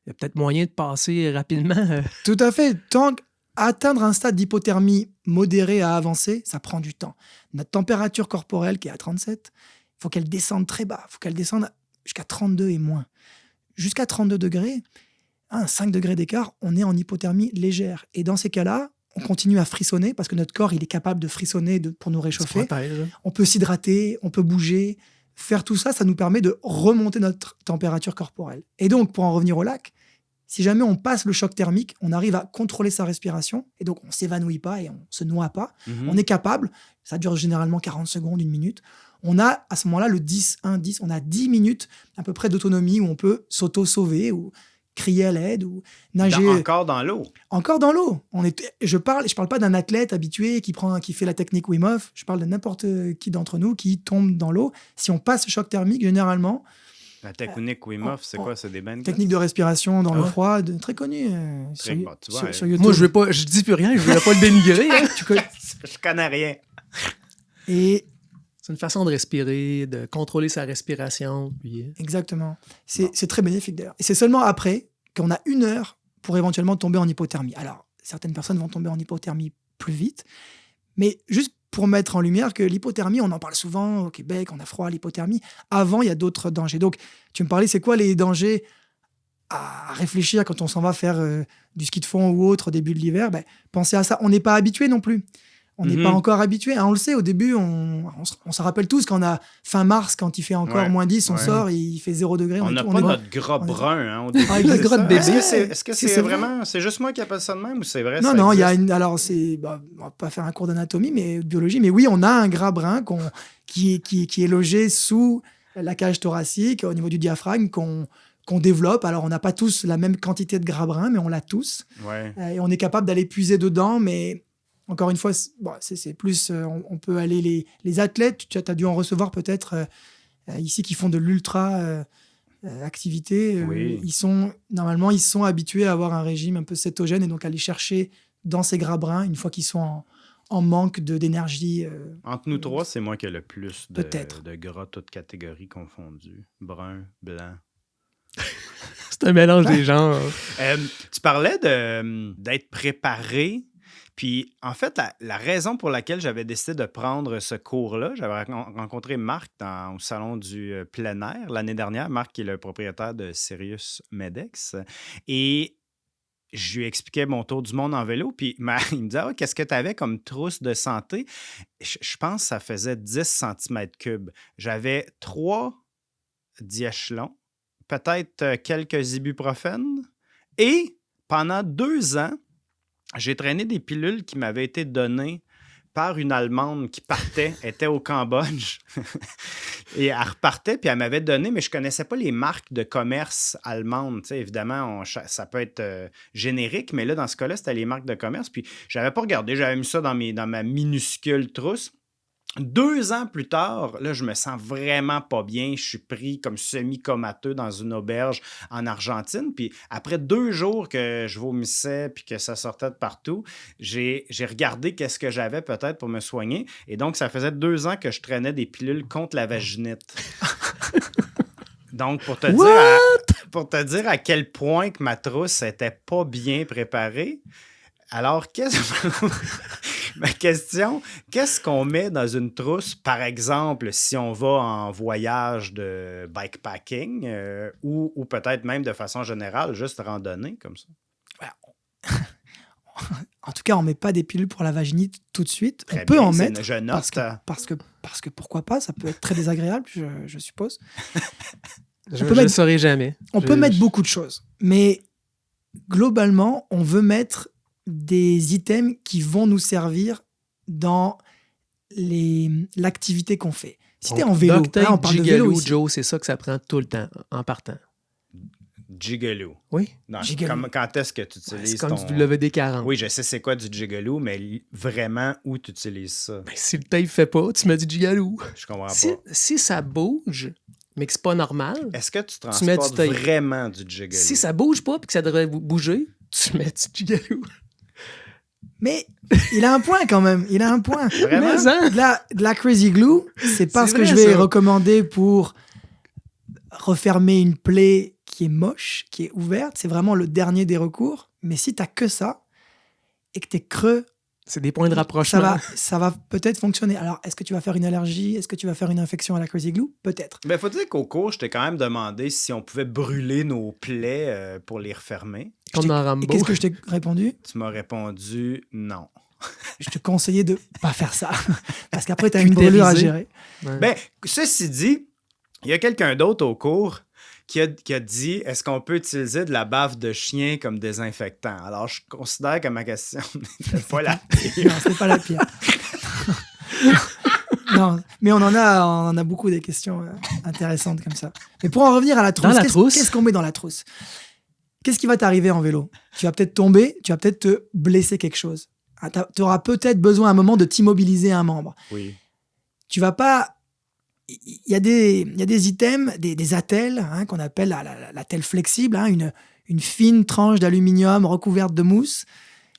il y a peut-être moyen de passer rapidement. Tout à fait. Tant qu'atteindre un stade d'hypothermie modéré à avancé, ça prend du temps. Notre température corporelle, qui est à 37, il faut qu'elle descende très bas. Il faut qu'elle descende jusqu'à 32 et moins. Jusqu'à 32 degrés, 5 degrés d'écart, on est en hypothermie légère. Et dans ces cas-là, on continue à frissonner parce que notre corps, il est capable de frissonner pour nous réchauffer. On peut s'hydrater, on peut bouger. Faire tout ça, ça nous permet de remonter notre température corporelle. Et donc, pour en revenir au lac, si jamais on passe le choc thermique, on arrive à contrôler sa respiration et donc on ne s'évanouit pas et on ne se noie pas. On est capable, ça dure généralement 40 secondes, 1 minute. On a à ce moment-là le 10, on a 10 minutes à peu près d'autonomie où on peut s'auto-sauver ou crier à l'aide ou nager. Encore dans l'eau. Encore dans l'eau. Je parle pas d'un athlète habitué qui fait la technique Wim Hof. Je parle de n'importe qui d'entre nous qui tombe dans l'eau. Si on passe le choc thermique, généralement... La technique Wim Hof, c'est quoi? C'est des bains de technique de respiration dans l'eau froide, très connue sur YouTube. Moi, je dis plus rien, je ne veux pas le dénigrer. Hein. Je connais rien. Et c'est une façon de respirer, de contrôler sa respiration. Puis... Exactement. C'est très bénéfique d'ailleurs. Et c'est seulement après qu'on a 1 heure pour éventuellement tomber en hypothermie. Alors, certaines personnes vont tomber en hypothermie plus vite, mais juste pour mettre en lumière que l'hypothermie, on en parle souvent au Québec, on a froid, l'hypothermie. Avant, il y a d'autres dangers. Donc, tu me parlais, c'est quoi les dangers à réfléchir quand on s'en va faire du ski de fond ou autre au début de l'hiver? Pensez à ça. On n'est pas habitué non plus. On n'est pas encore habitué. On le sait, au début, on se rappelle tous qu'on a fin mars, quand il fait encore moins 10, on sort, il fait 0 degré. On n'a pas notre gras brun. Hein, au début, avec le gras de bébé. Est-ce que c'est vraiment... C'est juste moi qui appelle ça de même ou c'est vrai? Non, il y a alors, on va pas faire un cours d'anatomie, mais de biologie, mais oui, on a un gras brun qui est logé sous la cage thoracique, au niveau du diaphragme, qu'on développe. Alors, on n'a pas tous la même quantité de gras brun, mais on l'a tous. Ouais. Et on est capable d'aller puiser dedans, mais... Encore une fois, c'est plus... on peut aller... Les athlètes, tu as dû en recevoir peut-être ici, qui font de l'ultra-activité. Oui. Normalement, ils sont habitués à avoir un régime un peu cétogène et donc aller chercher dans ces gras bruns, une fois qu'ils sont en manque d'énergie. Entre nous trois, c'est moi qui ai le plus de gras, toutes catégories confondues. Brun, blanc. C'est un mélange des genres. Tu parlais d'être préparé. Puis, en fait, la raison pour laquelle j'avais décidé de prendre ce cours-là, j'avais rencontré Marc au salon du plein air l'année dernière. Marc, qui est le propriétaire de Sirius Medex. Et je lui expliquais mon tour du monde en vélo. Puis, il me disait, qu'est-ce que tu avais comme trousse de santé? Je pense que ça faisait 10 cm3. J'avais 3 diachylons, peut-être quelques ibuprofènes. Et pendant 2 ans, j'ai traîné des pilules qui m'avaient été données par une Allemande qui était au Cambodge. Et elle repartait, puis elle m'avait donné, mais je ne connaissais pas les marques de commerce allemandes. Tu sais, évidemment, ça peut être générique, mais là, dans ce cas-là, c'était les marques de commerce. Puis je n'avais pas regardé, j'avais mis ça dans ma minuscule trousse. 2 ans plus tard, là, je me sens vraiment pas bien. Je suis pris comme semi-comateux dans une auberge en Argentine. Puis après 2 jours que je vomissais puis que ça sortait de partout, j'ai regardé qu'est-ce que j'avais peut-être pour me soigner. Et donc, ça faisait 2 ans que je traînais des pilules contre la vaginite. Donc, pour te dire à quel point que ma trousse n'était pas bien préparée, alors, ma question, qu'est-ce qu'on met dans une trousse, par exemple, si on va en voyage de bikepacking ou peut-être même de façon générale, juste randonnée comme ça? En tout cas, on ne met pas des pilules pour la vaginite tout de suite. Très on peut bien, en mettre je note. parce que pourquoi pas, ça peut être très désagréable, je suppose. Je ne saurais jamais. On peut mettre beaucoup de choses, mais globalement, on veut mettre des items qui vont nous servir dans l'activité qu'on fait. Si t'es en vélo, on parle de vélo ici. Joe, c'est ça que ça prend tout le temps, en partant. Gigolo. Oui. Non, quand est-ce que tu utilises c'est comme du WD-40. Oui, je sais c'est quoi du gigolo, mais vraiment, où tu utilises ça? Ben, si le tape fait pas, tu mets du gigolo. Je comprends pas. Si ça bouge, mais que c'est pas normal... Est-ce que tu transportes vraiment du gigolo? Si ça bouge pas et que ça devrait bouger, tu mets du gigolo. Mais il a un point quand même. Il a un point. Vraiment? De la Crazy Glue, c'est pas ce que je vais recommander pour refermer une plaie qui est moche, qui est ouverte. C'est vraiment le dernier des recours. Mais si t'as que ça et que t'es creux, c'est des points de rapprochement. Ça va peut-être fonctionner. Alors, est-ce que tu vas faire une allergie? Est-ce que tu vas faire une infection à la Crazy Glue? Peut-être. Ben, faut dire qu'au cours, je t'ai quand même demandé si on pouvait brûler nos plaies pour les refermer. Comme dans Rambo. Et qu'est-ce que je t'ai répondu? Tu m'as répondu non. Je te conseillais de pas faire ça. Parce qu'après, t'as une brûlure à gérer. Ouais. Ben, ceci dit, il y a quelqu'un d'autre au cours qui a dit est-ce qu'on peut utiliser de la bave de chien comme désinfectant? Alors, je considère que ma question n'était pas la pire. Non, c'est pas la pire. Non, mais on en a beaucoup des questions intéressantes comme ça. Mais pour en revenir à la trousse, qu'est-ce qu'on met dans la trousse? Qu'est-ce qui va t'arriver en vélo? Tu vas peut-être tomber, tu vas peut-être te blesser quelque chose. Tu auras peut-être besoin à un moment de t'immobiliser un membre. Oui. Tu vas pas... Il y a des items, des attelles, qu'on appelle l'attelle flexible, une fine tranche d'aluminium recouverte de mousse.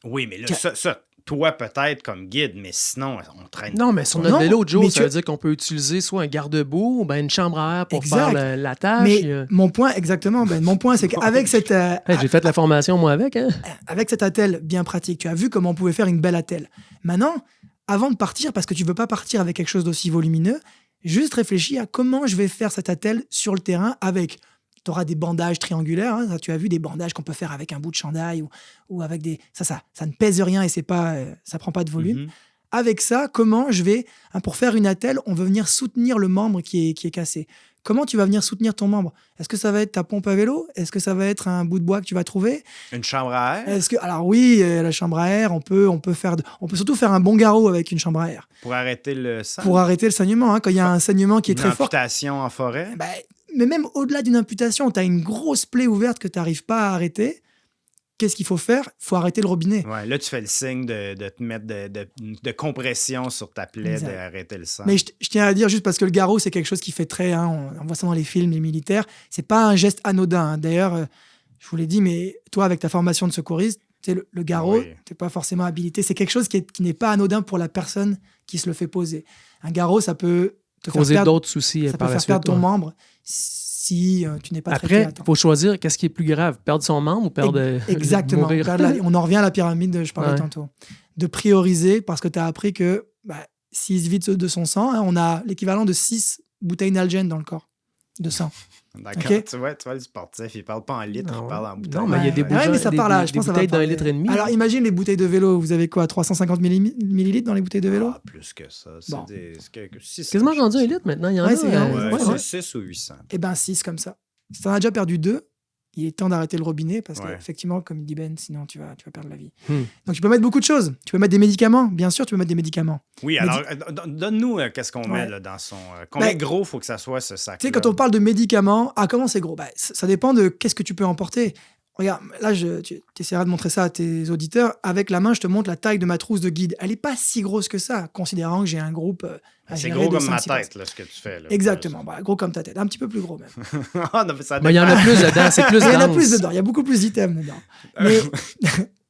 Oui, mais là, ça, toi peut-être comme guide, mais sinon, on traîne. Non, mais sur notre vélo, Joe, ça veut dire qu'on peut utiliser soit un garde-boue ou ben une chambre à air pour faire la tâche. Mais mon point, exactement, Ben, mon point, c'est qu'avec cette... j'ai fait la formation, moi, avec. Hein? Avec cette attelle bien pratique, tu as vu comment on pouvait faire une belle attelle. Maintenant, avant de partir, parce que tu ne veux pas partir avec quelque chose d'aussi volumineux, juste réfléchis à comment je vais faire cette attelle sur le terrain avec... Tu auras des bandages triangulaires. Ça, tu as vu des bandages qu'on peut faire avec un bout de chandail ou avec des... Ça ne pèse rien et ça ne prend pas de volume. Mm-hmm. Avec ça, comment je vais... pour faire une attelle, on veut venir soutenir le membre qui est cassé. Comment tu vas venir soutenir ton membre? Est-ce que ça va être ta pompe à vélo? Est-ce que ça va être un bout de bois que tu vas trouver? Une chambre à air? Alors oui, la chambre à air, on peut surtout faire un bon garrot avec une chambre à air. Pour arrêter le sang? Pour arrêter le saignement. Quand il y a un saignement qui est très fort. Une amputation en forêt? Mais même au-delà d'une amputation, tu as une grosse plaie ouverte que tu n'arrives pas à arrêter. Qu'est-ce qu'il faut faire? Il faut arrêter le robinet. Ouais, là, tu fais le signe de te mettre de compression sur ta plaie, d'arrêter le sang. Mais je tiens à dire, juste parce que le garrot, c'est quelque chose qui fait très... on voit ça dans les films, les militaires. C'est pas un geste anodin. D'ailleurs, je vous l'ai dit, mais toi, avec ta formation de secouriste, le garrot, tu n'es pas forcément habilité. C'est quelque chose qui n'est pas anodin pour la personne qui se le fait poser. Un garrot, ça peut te causer d'autres soucis par la suite. Ça peut faire perdre ton membre si tu n'es pas traité. Après, il faut choisir qu'est-ce qui est plus grave, perdre son membre ou perdre exactement. mourir. On en revient à la pyramide, je parlais tantôt. De prioriser, parce que tu as appris que s'il se vide de son sang, on a l'équivalent de 6 bouteilles d'Algène dans le corps de sang. D'accord. Okay. Tu vois, le sportif, il ne parle pas en litres, il parle en bouteilles. Non, mais il y a des bouteilles d'un litre et demi. Alors, imagine les bouteilles de vélo. Vous avez quoi, 350 millilitres dans les bouteilles de vélo? Plus que ça. C'est quasiment rendu un litre maintenant. Il y en a. C'est 6 ou 800. Eh bien, 6 comme ça. Si tu en as déjà perdu 2, il est temps d'arrêter le robinet parce qu'effectivement, comme dit Ben, sinon tu vas perdre la vie. Donc, tu peux mettre beaucoup de choses. Tu peux mettre des médicaments. Bien sûr, tu peux mettre des médicaments. Oui, alors, donne-nous qu'est-ce qu'on met là, dans son... Combien gros il faut que ça soit, ce sac-là? Tu sais, quand on parle de médicaments, comment c'est gros? Ça dépend de qu'est-ce que tu peux emporter. Regarde, là, tu essaieras de montrer ça à tes auditeurs. Avec la main, je te montre la taille de ma trousse de guide. Elle n'est pas si grosse que ça, considérant que j'ai un groupe... c'est gros comme ma tête, là, ce que tu fais. Là, exactement, gros comme ta tête. Un petit peu plus gros, même. Il y en a plus dedans, c'est plus dense. Il y en a plus dedans, il y a beaucoup plus d'items dedans. Mais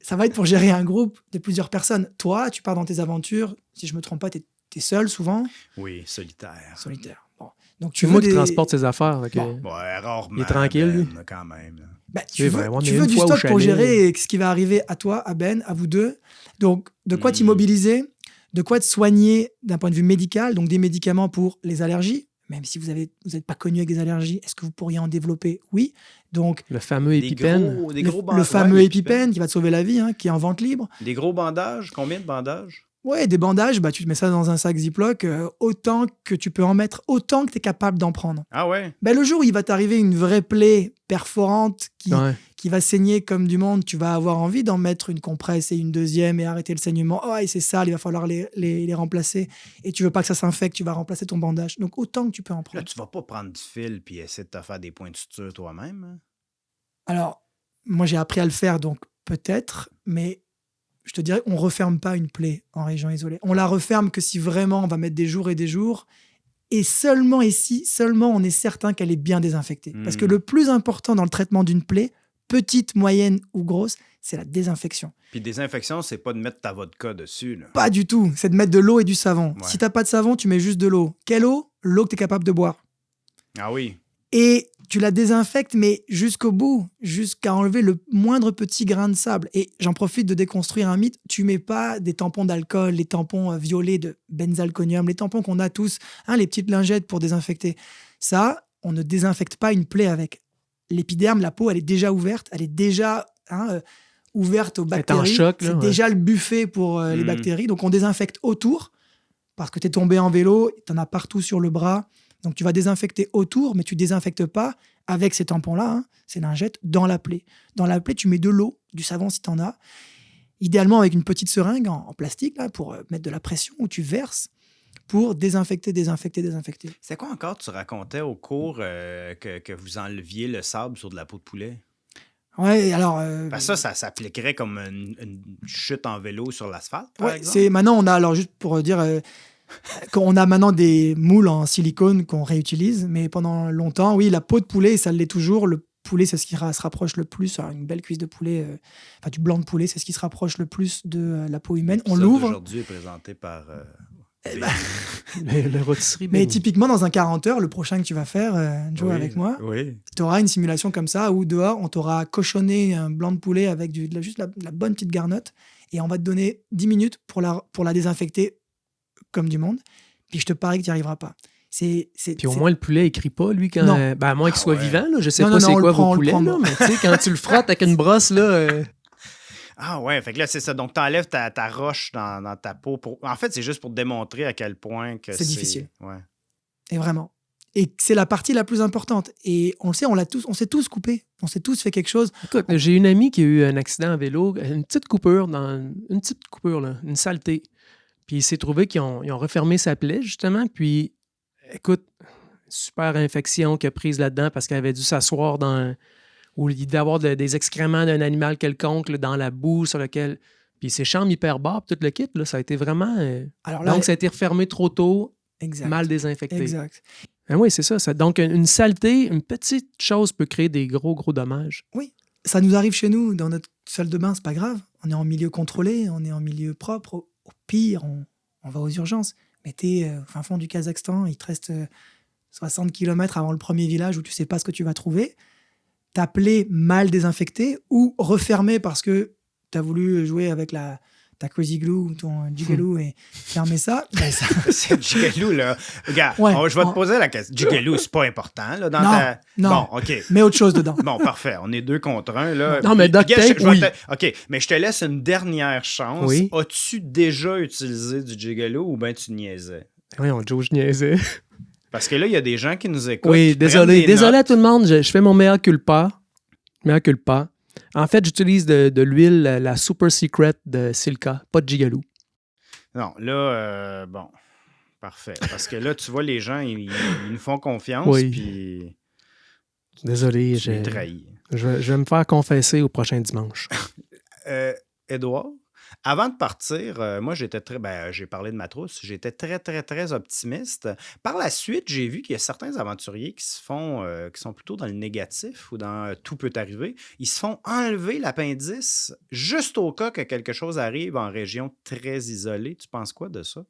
ça va être pour gérer un groupe de plusieurs personnes. Toi, tu pars dans tes aventures. Si je ne me trompe pas, tu es seul, souvent. Oui, solitaire. Bon. Donc, c'est moi qui transporte ses affaires. Rarement. Il est tranquille, lui. Quand même. Tu veux du stock pour gérer ce qui va arriver à toi, à Ben, à vous deux. Donc, de quoi t'immobiliser, de quoi te soigner d'un point de vue médical, donc des médicaments pour les allergies. Même si vous n'êtes pas connu avec des allergies, est-ce que vous pourriez en développer? Oui. Donc, le fameux EpiPen. Le fameux EpiPen qui va te sauver la vie, qui est en vente libre. Des gros bandages? Combien de bandages? Ouais, des bandages, tu te mets ça dans un sac Ziploc, autant que tu peux en mettre, autant que tu es capable d'en prendre. Ah ouais? Le jour où il va t'arriver une vraie plaie perforante qui qui va saigner comme du monde, tu vas avoir envie d'en mettre une compresse et une deuxième et arrêter le saignement. Oh, et c'est sale, il va falloir les remplacer. Et tu veux pas que ça s'infecte, tu vas remplacer ton bandage. Donc, autant que tu peux en prendre. Là, tu vas pas prendre du fil puis essayer de te faire des points de suture toi-même. Hein? Alors, moi, j'ai appris à le faire, donc peut-être, mais je te dirais, on referme pas une plaie en région isolée. On la referme que si vraiment on va mettre des jours et des jours. Et seulement on est certain qu'elle est bien désinfectée. Parce que le plus important dans le traitement d'une plaie, petite, moyenne ou grosse, c'est la désinfection. Puis désinfection, c'est pas de mettre ta vodka dessus. Là. Pas du tout. C'est de mettre de l'eau et du savon. Ouais. Si t'as pas de savon, tu mets juste de l'eau. Quelle eau? L'eau que tu es capable de boire. Ah oui. Et tu la désinfectes, mais jusqu'au bout, jusqu'à enlever le moindre petit grain de sable. Et j'en profite de déconstruire un mythe. Tu mets pas des tampons d'alcool, les tampons violets de benzalconium, les tampons qu'on a tous, les petites lingettes pour désinfecter. Ça, on ne désinfecte pas une plaie avec. L'épiderme, la peau, elle est déjà ouverte, elle est déjà ouverte aux bactéries. C'est en choc, là, c'est déjà le buffet pour les bactéries. Donc on désinfecte autour, parce que tu es tombé en vélo, tu en as partout sur le bras. Donc, tu vas désinfecter autour, mais tu ne désinfectes pas avec ces tampons-là, ces lingettes, dans la plaie. Dans la plaie, tu mets de l'eau, du savon si tu en as, idéalement avec une petite seringue en plastique là, pour mettre de la pression, où tu verses pour désinfecter. C'est quoi encore tu racontais au cours que vous enleviez le sable sur de la peau de poulet? Ouais, alors... Parce que ça s'appliquerait comme une chute en vélo sur l'asphalte, par exemple? Maintenant, on a, alors juste pour dire... on a maintenant des moules en silicone qu'on réutilise, mais pendant longtemps, oui, la peau de poulet, ça l'est toujours. Le poulet, c'est ce qui se rapproche le plus. Une belle cuisse de poulet, du blanc de poulet, c'est ce qui se rapproche le plus de la peau humaine. On l'ouvre. Aujourd'hui est présenté par le rôtisserie. Mais typiquement, dans un 40 heures, le prochain que tu vas faire, Joe, avec moi, tu auras une simulation comme ça où dehors, on t'aura cochonné un blanc de poulet avec juste la bonne petite garnotte et on va te donner 10 minutes pour la désinfecter comme du monde, puis je te parie que tu n'y arriveras pas. Puis au moins, le poulet, il crie pas, lui, quand... à moins qu'il soit vivant, là. Je sais pas non, c'est quoi vos poulets, là, mais tu sais, quand tu le frottes avec une brosse, là... Ah ouais, fait que là, c'est ça. Donc, t'enlèves ta roche dans ta peau. En fait, c'est juste pour démontrer à quel point que c'est difficile. Ouais. Et vraiment. Et c'est la partie la plus importante. Et on le sait, on s'est tous coupés. On s'est tous fait quelque chose. Écoute, j'ai une amie qui a eu un accident à vélo, une petite coupure, là, une saleté. Puis il s'est trouvé qu'ils ont refermé sa plaie, justement. Puis, écoute, super infection qu'il a prise là-dedans parce qu'elle avait dû s'asseoir ou d'avoir des excréments d'un animal quelconque là, dans la boue sur lequel... Puis ses chambres hyperbares, tout le kit, là, ça a été vraiment... Donc, ça a été refermé trop tôt, mal désinfecté. Exact. Oui, c'est ça. Donc, une saleté, une petite chose peut créer des gros dommages. Oui, ça nous arrive chez nous, dans notre salle de bain, c'est pas grave. On est en milieu contrôlé, on est en milieu propre. Au pire, on va aux urgences. Mais t'es au fin fond du Kazakhstan, il te reste 60 km avant le premier village où tu sais pas ce que tu vas trouver. Ta plaie mal désinfectée ou refermée parce que tu as voulu jouer avec ta Crazy Glue ou ton Jigaloo et fermer ça. C'est Jigaloo, là. Regarde, je vais te poser la question. Jigaloo, c'est pas important, là, Non. Bon, OK. Mets autre chose dedans. Bon, parfait. On est 2 contre 1, là. Non, mais duct tape, oui. OK, mais je te laisse une dernière chance. Oui. As-tu déjà utilisé du Jigaloo ou bien tu niaisais? Oui, Joe, je niaisais. Parce que là, il y a des gens qui nous écoutent. Oui, désolé à tout le monde. Je fais mon mea culpa. En fait, j'utilise de l'huile, la Super Secret de Silka, pas de Jigaloo. Non, là, bon, parfait. Parce que là, tu vois, les gens, ils nous font confiance, puis... Désolé, j'ai trahi. Je vais me faire confesser au prochain dimanche. Édouard, avant de partir, moi, j'ai parlé de ma trousse, j'étais très, très, très optimiste. Par la suite, j'ai vu qu'il y a certains aventuriers qui sont plutôt dans le négatif ou dans tout peut arriver. Ils se font enlever l'appendice juste au cas que quelque chose arrive en région très isolée. Tu penses quoi de ça?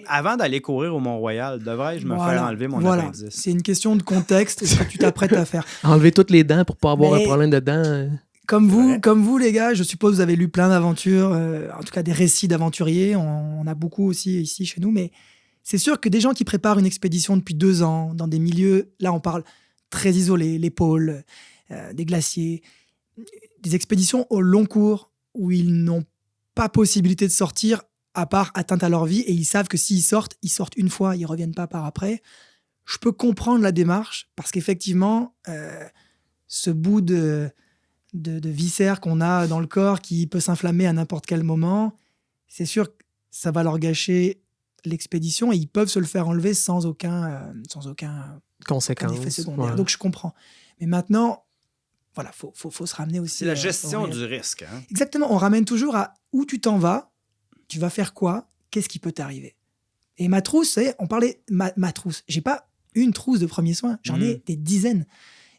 Avant d'aller courir au Mont-Royal, devrais-je me faire enlever mon appendice? C'est une question de contexte et ce que tu t'apprêtes à faire. Enlever toutes les dents pour pas avoir un problème de dents... Comme vous, les gars, je suppose que vous avez lu plein d'aventures, en tout cas des récits d'aventuriers. On a beaucoup aussi ici chez nous, mais c'est sûr que des gens qui préparent une expédition depuis 2 ans, dans des milieux, là on parle très isolés, les pôles, des glaciers, des expéditions au long cours où ils n'ont pas possibilité de sortir à part atteinte à leur vie et ils savent que s'ils sortent, ils sortent une fois, ils ne reviennent pas par après. Je peux comprendre la démarche parce qu'effectivement, ce bout de de viscères qu'on a dans le corps qui peut s'inflammer à n'importe quel moment, c'est sûr que ça va leur gâcher l'expédition et ils peuvent se le faire enlever sans aucun conséquence. Effet secondaire. Ouais. Donc, je comprends. Mais maintenant, voilà, faut se ramener aussi. C'est la gestion du risque. Hein? Exactement. On ramène toujours à où tu t'en vas, tu vas faire quoi, qu'est-ce qui peut t'arriver. Et ma trousse, on parlait ma trousse. J'ai pas une trousse de premiers soins, j'en ai des dizaines.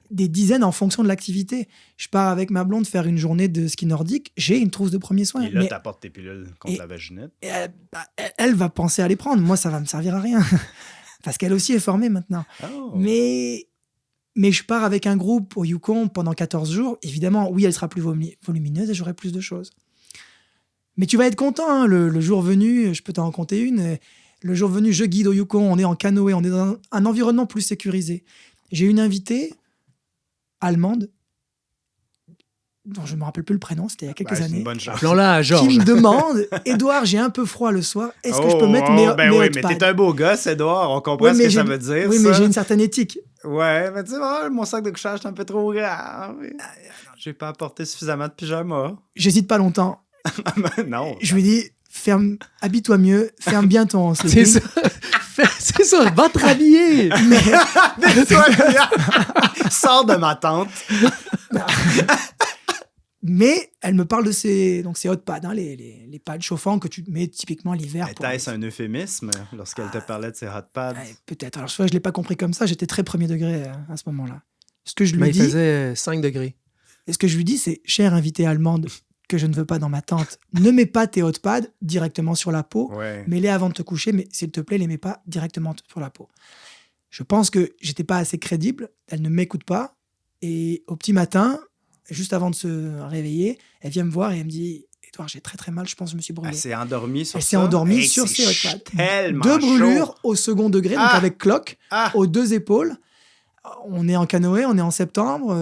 Des dizaines en fonction de l'activité. Je pars avec ma blonde faire une journée de ski nordique, j'ai une trousse de premiers soins. Et là, tu apportes tes pilules contre la vaginite. Et elle va penser à les prendre. Moi, ça va me servir à rien. Parce qu'elle aussi est formée maintenant. Oh. Mais je pars avec un groupe au Yukon pendant 14 jours. Évidemment, oui, elle sera plus volumineuse et j'aurai plus de choses. Mais tu vas être content. Hein, le jour venu, je peux t'en raconter une. Le jour venu, je guide au Yukon. On est en canoë. On est dans un environnement plus sécurisé. J'ai une invitée allemande, dont je ne me rappelle plus le prénom, c'était il y a quelques années, appelons-la à Georges, qui me demande « Édouard, j'ai un peu froid le soir, est-ce que je peux mettre mes oui, hot mais pads ?» t'es un beau gosse, Édouard, on comprend ce que ça veut dire. Oui, ça. mais j'ai une certaine éthique. Ouais, mais tu sais, mon sac de couchage est un peu trop grand. J'ai pas apporté suffisamment de pyjama. J'hésite pas longtemps. Non. Je lui dis « habille-toi mieux, ferme bien ton C'est sleeping. » ça. C'est ça, va te rhabiller. Sors de ma tente. Mais elle me parle de ces hot pads, hein, les pads chauffants que tu mets typiquement l'hiver. Était-ce un euphémisme lorsqu'elle te parlait de ces hot pads? Peut-être. Alors, je ne l'ai pas compris comme ça. J'étais très premier degré à ce moment-là. Ce que je lui dis, il faisait 5 degrés. Et ce que je lui dis, c'est « Chère invitée allemande que je ne veux pas dans ma tente, ne mets pas tes hot pads directement sur la peau. Ouais. Mets-les avant de te coucher, mais s'il te plaît, les mets pas directement sur la peau. » Je pense que j'étais pas assez crédible. Elle ne m'écoute pas. Et au petit matin, juste avant de se réveiller, elle vient me voir et elle me dit « Édouard, j'ai très très mal, je pense que je me suis brûlée. » Elle s'est endormie sur ça? Elle s'est endormie sur ses hot pads. Tellement 2 brûlures chaud. au second degré, donc avec cloque, aux 2 épaules. On est en canoë, on est en septembre,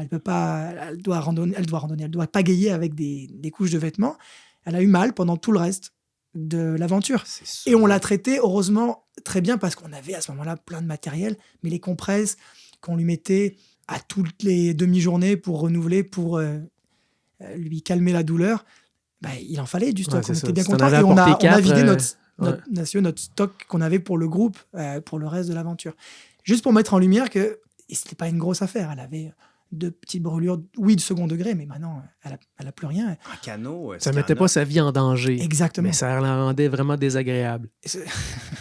elle peut pas, elle doit pagayer avec des couches de vêtements. Elle a eu mal pendant tout le reste de l'aventure. Et on l'a traitée, heureusement, très bien parce qu'on avait à ce moment-là plein de matériel, mais les compresses qu'on lui mettait à toutes les demi-journées pour renouveler, pour lui calmer la douleur, il en fallait du stock. On était bien contents et on a vidé notre stock qu'on avait pour le groupe, pour le reste de l'aventure. Juste pour mettre en lumière que c'était pas une grosse affaire. Elle avait 2 petites brûlures, oui, de second degré, mais maintenant, elle a plus rien. En canot, ça mettait pas sa vie en danger. Exactement. Mais ça la rendait vraiment désagréable. Puis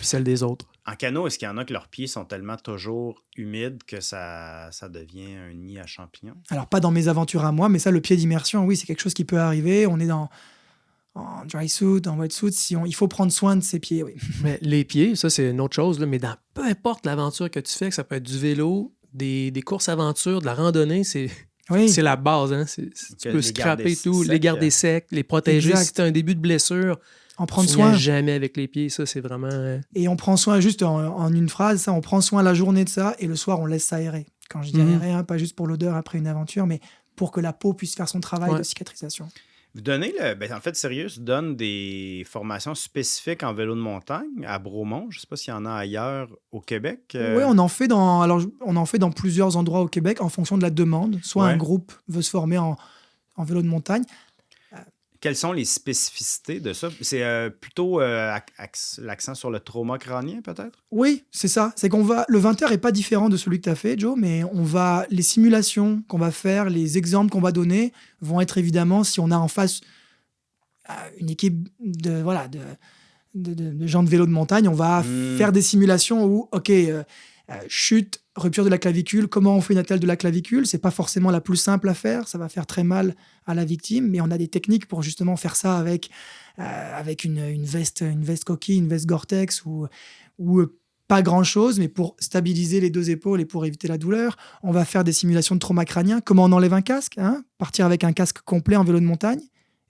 celle des autres. En canot, est-ce qu'il y en a que leurs pieds sont tellement toujours humides que ça devient un nid à champignons? Alors, pas dans mes aventures à moi, mais ça, le pied d'immersion, oui, c'est quelque chose qui peut arriver. On est en dry suit, en wet suit, il faut prendre soin de ses pieds, oui. Mais les pieds, ça, c'est une autre chose, là, mais dans peu importe l'aventure que tu fais, que ça peut être du vélo, des courses aventures, de la randonnée, c'est la base. Hein? Tu peux scraper tout, les garder secs, les protéger. Exact. Si tu as un début de blessure, en prendre soin. Jamais avec les pieds, ça, c'est vraiment... Et on prend soin, juste en une phrase, ça, on prend soin la journée de ça, et le soir, on laisse ça aérer. Quand je dis aérer, hein, pas juste pour l'odeur après une aventure, mais pour que la peau puisse faire son travail de cicatrisation. Vous donnez, en fait, Sirius donne des formations spécifiques en vélo de montagne à Bromont. Je ne sais pas s'il y en a ailleurs au Québec. Oui, on en fait dans plusieurs endroits au Québec en fonction de la demande. Soit un groupe veut se former en vélo de montagne. Quelles sont les spécificités de ça? C'est plutôt l'accent sur le trauma crânien, peut-être? Oui, c'est ça. C'est le 20h n'est pas différent de celui que tu as fait, Joe, mais les simulations qu'on va faire, les exemples qu'on va donner vont être évidemment, si on a en face une équipe de gens de vélo de montagne, on va faire des simulations où, chute, rupture de la clavicule, comment on fait une attelle de la clavicule, c'est pas forcément la plus simple à faire, ça va faire très mal à la victime, mais on a des techniques pour justement faire ça avec une veste coquille, une veste Gore-Tex ou pas grand-chose, mais pour stabiliser les 2 épaules et pour éviter la douleur. On va faire des simulations de trauma crânien, comment on enlève un casque, hein, partir avec un casque complet en vélo de montagne,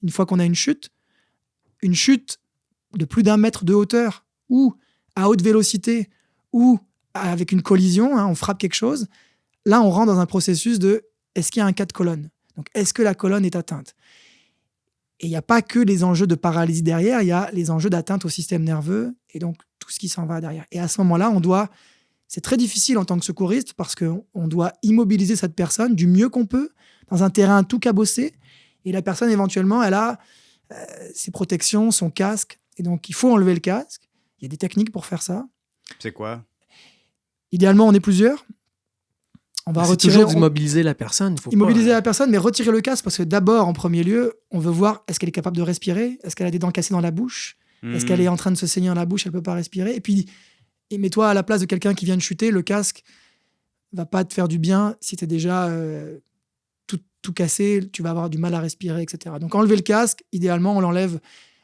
une fois qu'on a une chute de plus d'1 mètre de hauteur, ou à haute vélocité, ou avec une collision, hein, on frappe quelque chose. Là, on rentre dans un processus de est-ce qu'il y a un cas de colonne? Donc, est-ce que la colonne est atteinte? Et il n'y a pas que les enjeux de paralysie derrière, il y a les enjeux d'atteinte au système nerveux et donc tout ce qui s'en va derrière. Et à ce moment-là, c'est très difficile en tant que secouriste parce qu'on doit immobiliser cette personne du mieux qu'on peut dans un terrain tout cabossé. Et la personne, éventuellement, elle a ses protections, son casque. Et donc, il faut enlever le casque. Il y a des techniques pour faire ça. C'est quoi? Idéalement, on est plusieurs. On va retirer. Toujours d'immobiliser la personne. Immobiliser la personne, mais retirer le casque parce que d'abord, en premier lieu, on veut voir est-ce qu'elle est capable de respirer, est-ce qu'elle a des dents cassées dans la bouche, est-ce qu'elle est en train de se saigner dans la bouche, elle peut pas respirer. Et puis, mets-toi à la place de quelqu'un qui vient de chuter, le casque va pas te faire du bien si tu es déjà tout cassé, tu vas avoir du mal à respirer, etc. Donc enlever le casque, idéalement, on l'enlève,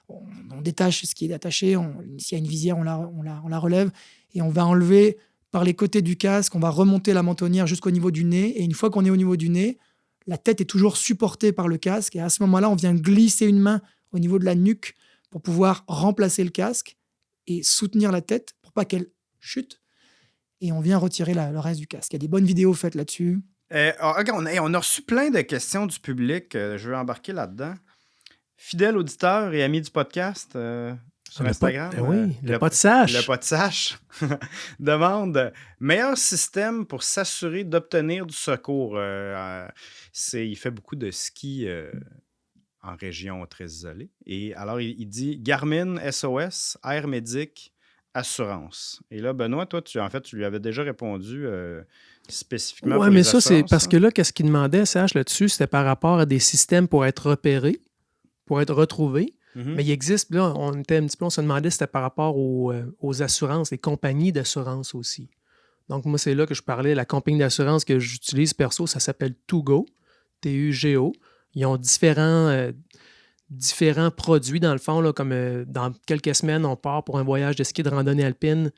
on détache ce qui est attaché, s'il y a une visière, on la relève et on va enlever par les côtés du casque, on va remonter la mentonnière jusqu'au niveau du nez. Et une fois qu'on est au niveau du nez, la tête est toujours supportée par le casque. Et à ce moment-là, on vient glisser une main au niveau de la nuque pour pouvoir remplacer le casque et soutenir la tête pour pas qu'elle chute. Et on vient retirer le reste du casque. Il y a des bonnes vidéos faites là-dessus. On a reçu plein de questions du public. Je vais embarquer là-dedans. Fidèles auditeurs et amis du podcast... sur Instagram. Le pas de sache. Le pas de sache demande meilleur système pour s'assurer d'obtenir du secours. Il fait beaucoup de ski en région très isolée. Et alors, il dit Garmin, SOS, Air Médic, assurance. Et là, Benoît, toi, tu lui avais déjà répondu spécifiquement pour les mais assurances. Ça, c'est parce que là, qu'est-ce qu'il demandait, Sache, là-dessus, c'était par rapport à des systèmes pour être repérés, pour être retrouvés. Mais il existe, là, on se demandait si c'était par rapport aux assurances, les compagnies d'assurance aussi. Donc, moi, c'est là que je parlais. La compagnie d'assurance que j'utilise perso, ça s'appelle Tugo, T-U-G-O. Ils ont différents produits, dans le fond, là, comme dans quelques semaines, on part pour un voyage de ski de randonnée alpine,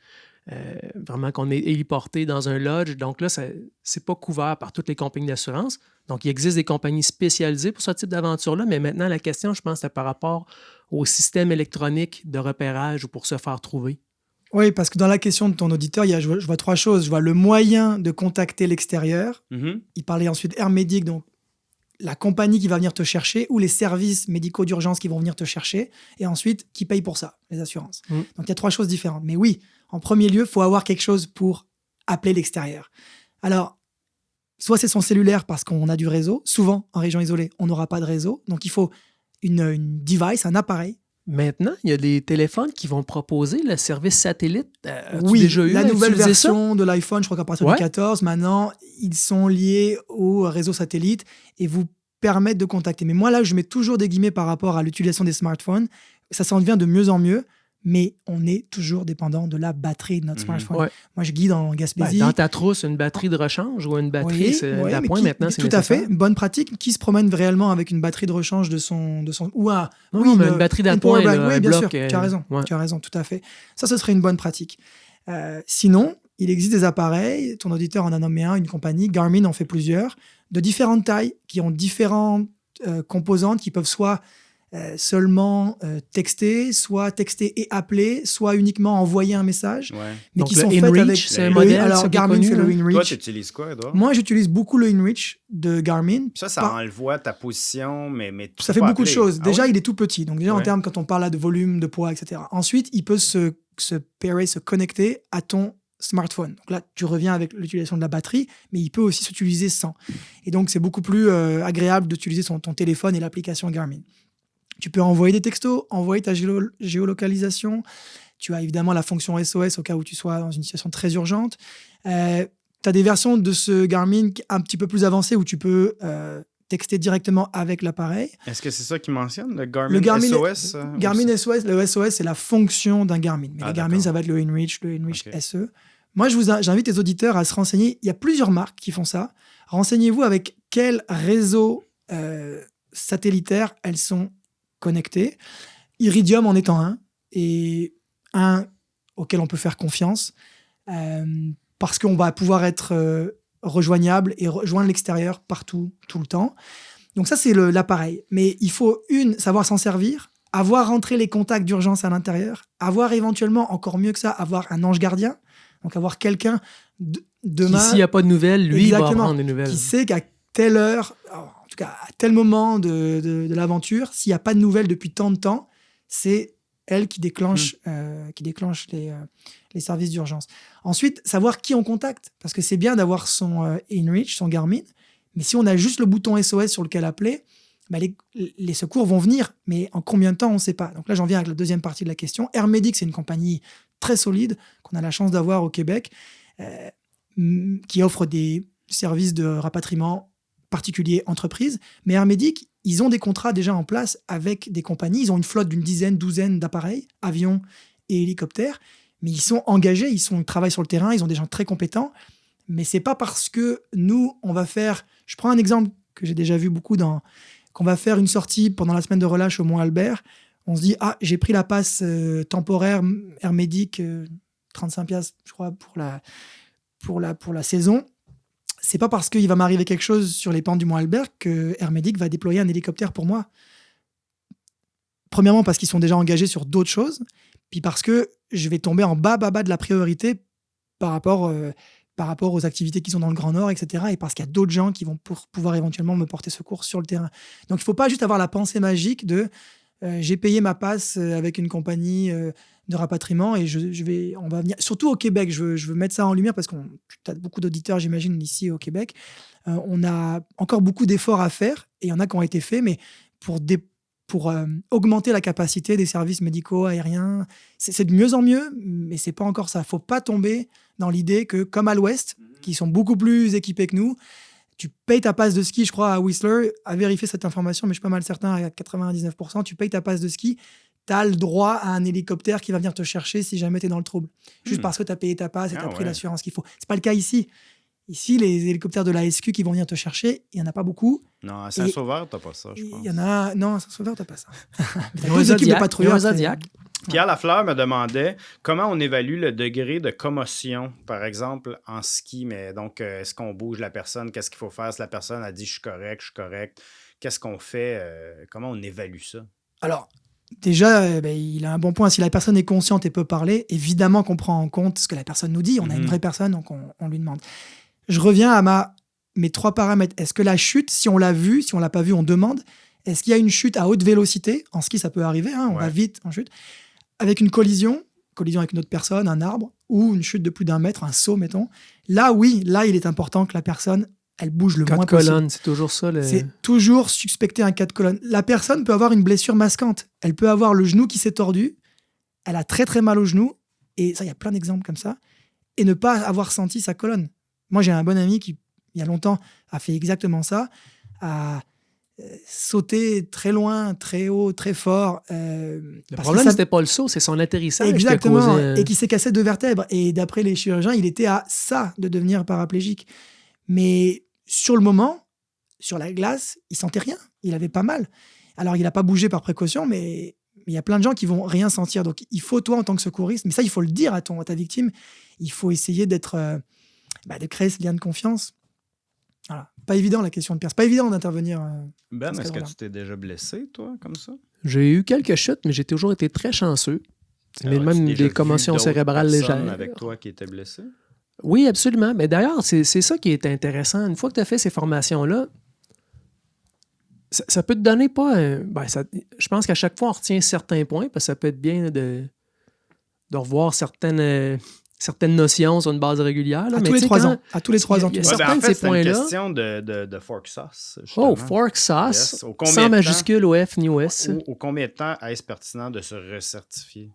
vraiment qu'on est héliporté dans un lodge. Donc là, c'est pas couvert par toutes les compagnies d'assurance. Donc, il existe des compagnies spécialisées pour ce type d'aventure-là, mais maintenant, la question, je pense, c'est par rapport au système électronique de repérage ou pour se faire trouver. Oui, parce que dans la question de ton auditeur, je vois trois choses. Je vois le moyen de contacter l'extérieur. Il parlait ensuite Air Médic, donc la compagnie qui va venir te chercher ou les services médicaux d'urgence qui vont venir te chercher. Et ensuite, qui paye pour ça, les assurances. Donc, il y a trois choses différentes. Mais oui, en premier lieu, il faut avoir quelque chose pour appeler l'extérieur. Alors, soit c'est son cellulaire parce qu'on a du réseau. Souvent, en région isolée, on n'aura pas de réseau. Donc, il faut une device, un appareil. Maintenant, il y a des téléphones qui vont proposer le service satellite. Oui, déjà eu la nouvelle version de l'iPhone, je crois qu'à partir du 14, maintenant, ils sont liés au réseau satellite et vous permettent de contacter. Mais moi, là, je mets toujours des guillemets par rapport à l'utilisation des smartphones. Ça s'en devient de mieux en mieux. Mais on est toujours dépendant de la batterie de notre smartphone. Ouais. Moi, je guide en Gaspésie. Dans ta trousse, une batterie de rechange ou une batterie, c'est l'appoint maintenant, c'est tout à fait, une bonne pratique. Qui se promène réellement avec une batterie de rechange de son ou une batterie d'appoint, oui, bien sûr, tu as raison, tu as raison, tout à fait. Ça, ce serait une bonne pratique. Sinon, il existe des appareils, ton auditeur en a nommé un, une compagnie, Garmin en fait plusieurs, de différentes tailles, qui ont différentes composantes, qui peuvent soit seulement texter, soit texter et appeler, soit uniquement envoyer un message. Mais donc qui sont faites avec c'est un modèle. Alors Garmin fait le InReach. Toi, tu utilises quoi, Edouard? Moi, j'utilise beaucoup le InReach de Garmin. Ça envoie ta position, mais ça fait beaucoup de choses. Déjà, il est tout petit. Donc déjà, en termes, quand on parle là de volume, de poids, etc. Ensuite, il peut se connecter à ton smartphone. Donc là, tu reviens avec l'utilisation de la batterie, mais il peut aussi s'utiliser sans. Et donc, c'est beaucoup plus agréable d'utiliser ton téléphone et l'application Garmin. Tu peux envoyer des textos, envoyer ta géolocalisation. Tu as évidemment la fonction SOS au cas où tu sois dans une situation très urgente. Tu as des versions de ce Garmin un petit peu plus avancées où tu peux texter directement avec l'appareil. Est-ce que c'est ça qu'il mentionne, le Garmin SOS? Garmin SOS, le SOS, c'est la fonction d'un Garmin. Mais le Garmin, ça va être le InReach SE. Moi, j'invite les auditeurs à se renseigner. Il y a plusieurs marques qui font ça. Renseignez-vous avec quel réseau satellitaire elles sont connectés. Iridium en étant un, et un auquel on peut faire confiance, parce qu'on va pouvoir être rejoignable et rejoindre l'extérieur partout, tout le temps. Donc ça, c'est l'appareil. Mais il faut, savoir s'en servir, avoir rentré les contacts d'urgence à l'intérieur, avoir éventuellement, encore mieux que ça, avoir un ange gardien, donc avoir quelqu'un demain... S'il n'y a pas de nouvelles, lui, il va prendre des nouvelles. Qui sait qu'à telle heure... En tout cas, à tel moment de l'aventure, s'il n'y a pas de nouvelles depuis tant de temps, c'est elle qui déclenche les services d'urgence. Ensuite, savoir qui on contacte, parce que c'est bien d'avoir son InReach, son Garmin, Mais si on a juste le bouton SOS sur lequel appeler, les secours vont venir, mais en combien de temps, on ne sait pas. Donc là, j'en viens avec la deuxième partie de la question. Air Médic, c'est une compagnie très solide qu'on a la chance d'avoir au Québec, qui offre des services de rapatriement particuliers entreprises. Mais Air Médic, ils ont des contrats déjà en place avec des compagnies. Ils ont une flotte d'une douzaine d'appareils, avions et hélicoptères. Mais ils sont engagés, ils travaillent sur le terrain, ils ont des gens très compétents. Mais c'est pas parce que nous, on va faire... Je prends un exemple que j'ai déjà vu beaucoup qu'on va faire une sortie pendant la semaine de relâche au Mont-Albert. On se dit, j'ai pris la passe temporaire Air Médic, 35$, je crois, pour la saison. C'est pas parce qu'il va m'arriver quelque chose sur les pentes du Mont-Albert que Air Médic va déployer un hélicoptère pour moi. Premièrement, parce qu'ils sont déjà engagés sur d'autres choses. Puis parce que je vais tomber en bas de la priorité par rapport aux activités qui sont dans le Grand Nord, etc. Et parce qu'il y a d'autres gens qui vont pouvoir éventuellement me porter secours sur le terrain. Donc, il ne faut pas juste avoir la pensée magique de j'ai payé ma passe avec une compagnie de rapatriement et on va venir. Surtout au Québec, je veux mettre ça en lumière parce que tu as beaucoup d'auditeurs, j'imagine, ici au Québec. On a encore beaucoup d'efforts à faire et il y en a qui ont été faits, mais pour augmenter la capacité des services médicaux aériens, c'est de mieux en mieux, mais c'est pas encore ça. Faut pas tomber dans l'idée que, comme à l'Ouest, qui sont beaucoup plus équipés que nous, tu payes ta passe de ski, je crois, à Whistler, à vérifier cette information, mais je suis pas mal certain, à 99%, tu payes ta passe de ski, tu as le droit à un hélicoptère qui va venir te chercher si jamais tu es dans le trouble. Juste parce que tu as payé ta passe et tu as pris l'assurance qu'il faut. C'est pas le cas ici. Ici, les hélicoptères de la SQ qui vont venir te chercher, il n'y en a pas beaucoup. Non, à Saint-Sauveur, tu n'as pas ça, je pense. Il y en a... Non, à Saint-Sauveur, tu n'as pas ça. Tu as deux équipes de patrouilleurs. Zodiac. Pierre Lafleur me demandait comment on évalue le degré de commotion, par exemple, en ski. Mais donc, est-ce qu'on bouge la personne? Qu'est-ce qu'il faut faire si la personne a dit « je suis correct », qu'est-ce qu'on fait? Comment on évalue ça? Alors, déjà, il a un bon point. Si la personne est consciente et peut parler, évidemment qu'on prend en compte ce que la personne nous dit. On a une vraie personne, donc on lui demande. Je reviens à mes 3 paramètres. Est-ce que la chute, si on l'a vue, si on ne l'a pas vue, on demande. Est-ce qu'il y a une chute à haute vélocité? En ski, ça peut arriver, on va vite en chute. Avec une collision avec une autre personne, un arbre, ou une chute de plus d'1 mètre, un saut, mettons. Là, il est important que la personne, elle bouge le moins possible. 4 colonnes, c'est toujours ça. C'est toujours suspecter un 4 colonnes. La personne peut avoir une blessure masquante. Elle peut avoir le genou qui s'est tordu. Elle a très, très mal au genou. Et ça, il y a plein d'exemples comme ça. Et ne pas avoir senti sa colonne. Moi, j'ai un bon ami qui, il y a longtemps, a fait exactement ça, a sauté très loin, très haut, très fort. Le problème, c'était pas le saut, c'est son atterrissage. Exactement, qui a causé... et qui s'est cassé 2 vertèbres. Et d'après les chirurgiens, il était à ça de devenir paraplégique. Mais sur le moment, sur la glace, il sentait rien. Il avait pas mal. Alors, il n'a pas bougé par précaution, mais il y a plein de gens qui vont rien sentir. Donc, il faut, toi, en tant que secouriste, mais ça, il faut le dire à ta victime, il faut essayer de créer ce lien de confiance. Voilà. Pas évident, la question de Pierre. C'est pas évident d'intervenir. Ben, est-ce que tu t'es déjà blessé, toi, comme ça? J'ai eu quelques chutes, mais j'ai toujours été très chanceux. Mais même des commotions cérébrales légères. Avec toi qui étaient blessé? Oui, absolument. Mais d'ailleurs, c'est ça qui est intéressant. Une fois que tu as fait ces formations-là, ça peut te donner pas... je pense qu'à chaque fois, on retient certains points, parce que ça peut être bien de revoir certaines notions sur une base régulière. Là. À tous les 3 ans. À tous les 3 ans. Il y a certains de ces points-là. C'est une question de fork sauce. Justement. Oh, fork sauce. Yes. Sans majuscule au F ni au S. Au combien de temps est-ce pertinent de se recertifier?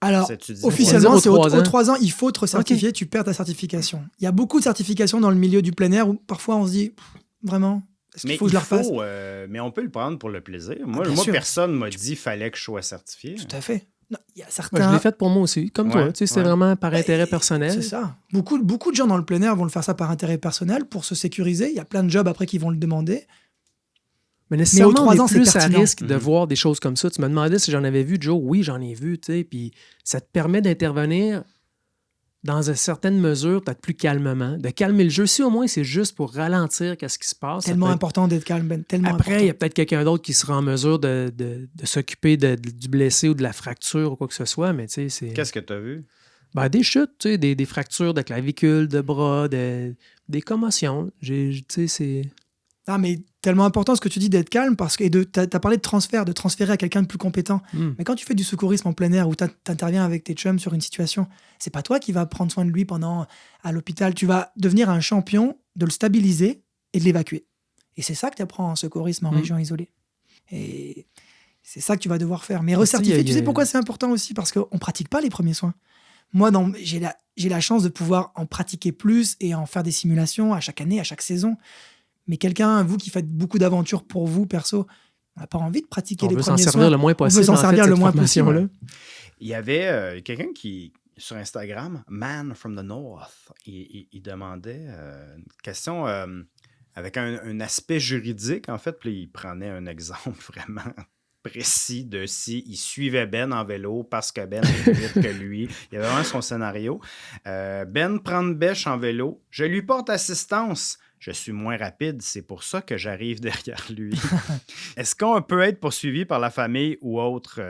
Alors, officiellement, c'est aux 3 ans, il faut te recertifier, tu perds ta certification. Il y a beaucoup de certifications dans le milieu du plein air où parfois on se dit, vraiment, est-ce qu'il faut que je la refasse? Mais on peut le prendre pour le plaisir. Moi, personne m'a dit qu'il fallait que je sois certifié. Tout à fait. Non, y a certains... je l'ai fait pour moi aussi, comme toi. C'est vraiment par intérêt personnel. C'est ça. Beaucoup de gens dans le plein air vont le faire ça par intérêt personnel pour se sécuriser. Il y a plein de jobs après qui vont le demander. Mais nécessairement, on est plus à risque de voir des choses comme ça. Tu me demandais si j'en avais vu, Joe. Oui, j'en ai vu. Puis ça te permet d'intervenir dans une certaine mesure, peut-être plus calmement, de calmer le jeu. Si au moins c'est juste pour ralentir qu'est-ce qui se passe. Tellement important d'être calme, Ben. Tellement Après, il y a peut-être quelqu'un d'autre qui sera en mesure de s'occuper du blessé ou de la fracture ou quoi que ce soit. Mais tu sais, c'est... Qu'est-ce que tu as vu? Des chutes, tu sais, des fractures de clavicule, de bras, des commotions. Tu sais, c'est... Ah, mais tellement important ce que tu dis d'être calme parce que tu as parlé de transférer à quelqu'un de plus compétent. Mais quand tu fais du secourisme en plein air où tu interviens avec tes chums sur une situation, c'est pas toi qui vas prendre soin de lui à l'hôpital. Tu vas devenir un champion de le stabiliser et de l'évacuer. Et c'est ça que tu apprends en secourisme en région isolée. Et c'est ça que tu vas devoir faire. Mais recertifier, tu sais pourquoi c'est important aussi? Parce qu'on ne pratique pas les premiers soins. Moi, j'ai la chance de pouvoir en pratiquer plus et en faire des simulations à chaque année, à chaque saison. Mais quelqu'un, vous qui faites beaucoup d'aventures pour vous, perso, on n'a pas envie de pratiquer les premiers soins. On veut s'en servir le moins possible. On veut s'en servir le moins possible. Il y avait quelqu'un qui, sur Instagram, Man from the North, il demandait une question avec un aspect juridique, en fait, puis il prenait un exemple vraiment précis de si il suivait Ben en vélo parce que Ben est plus vite que lui. Il y avait vraiment son scénario. Ben prend une bêche en vélo. Je lui porte assistance. Je suis moins rapide, c'est pour ça que j'arrive derrière lui. Est-ce qu'on peut être poursuivi par la famille ou autre,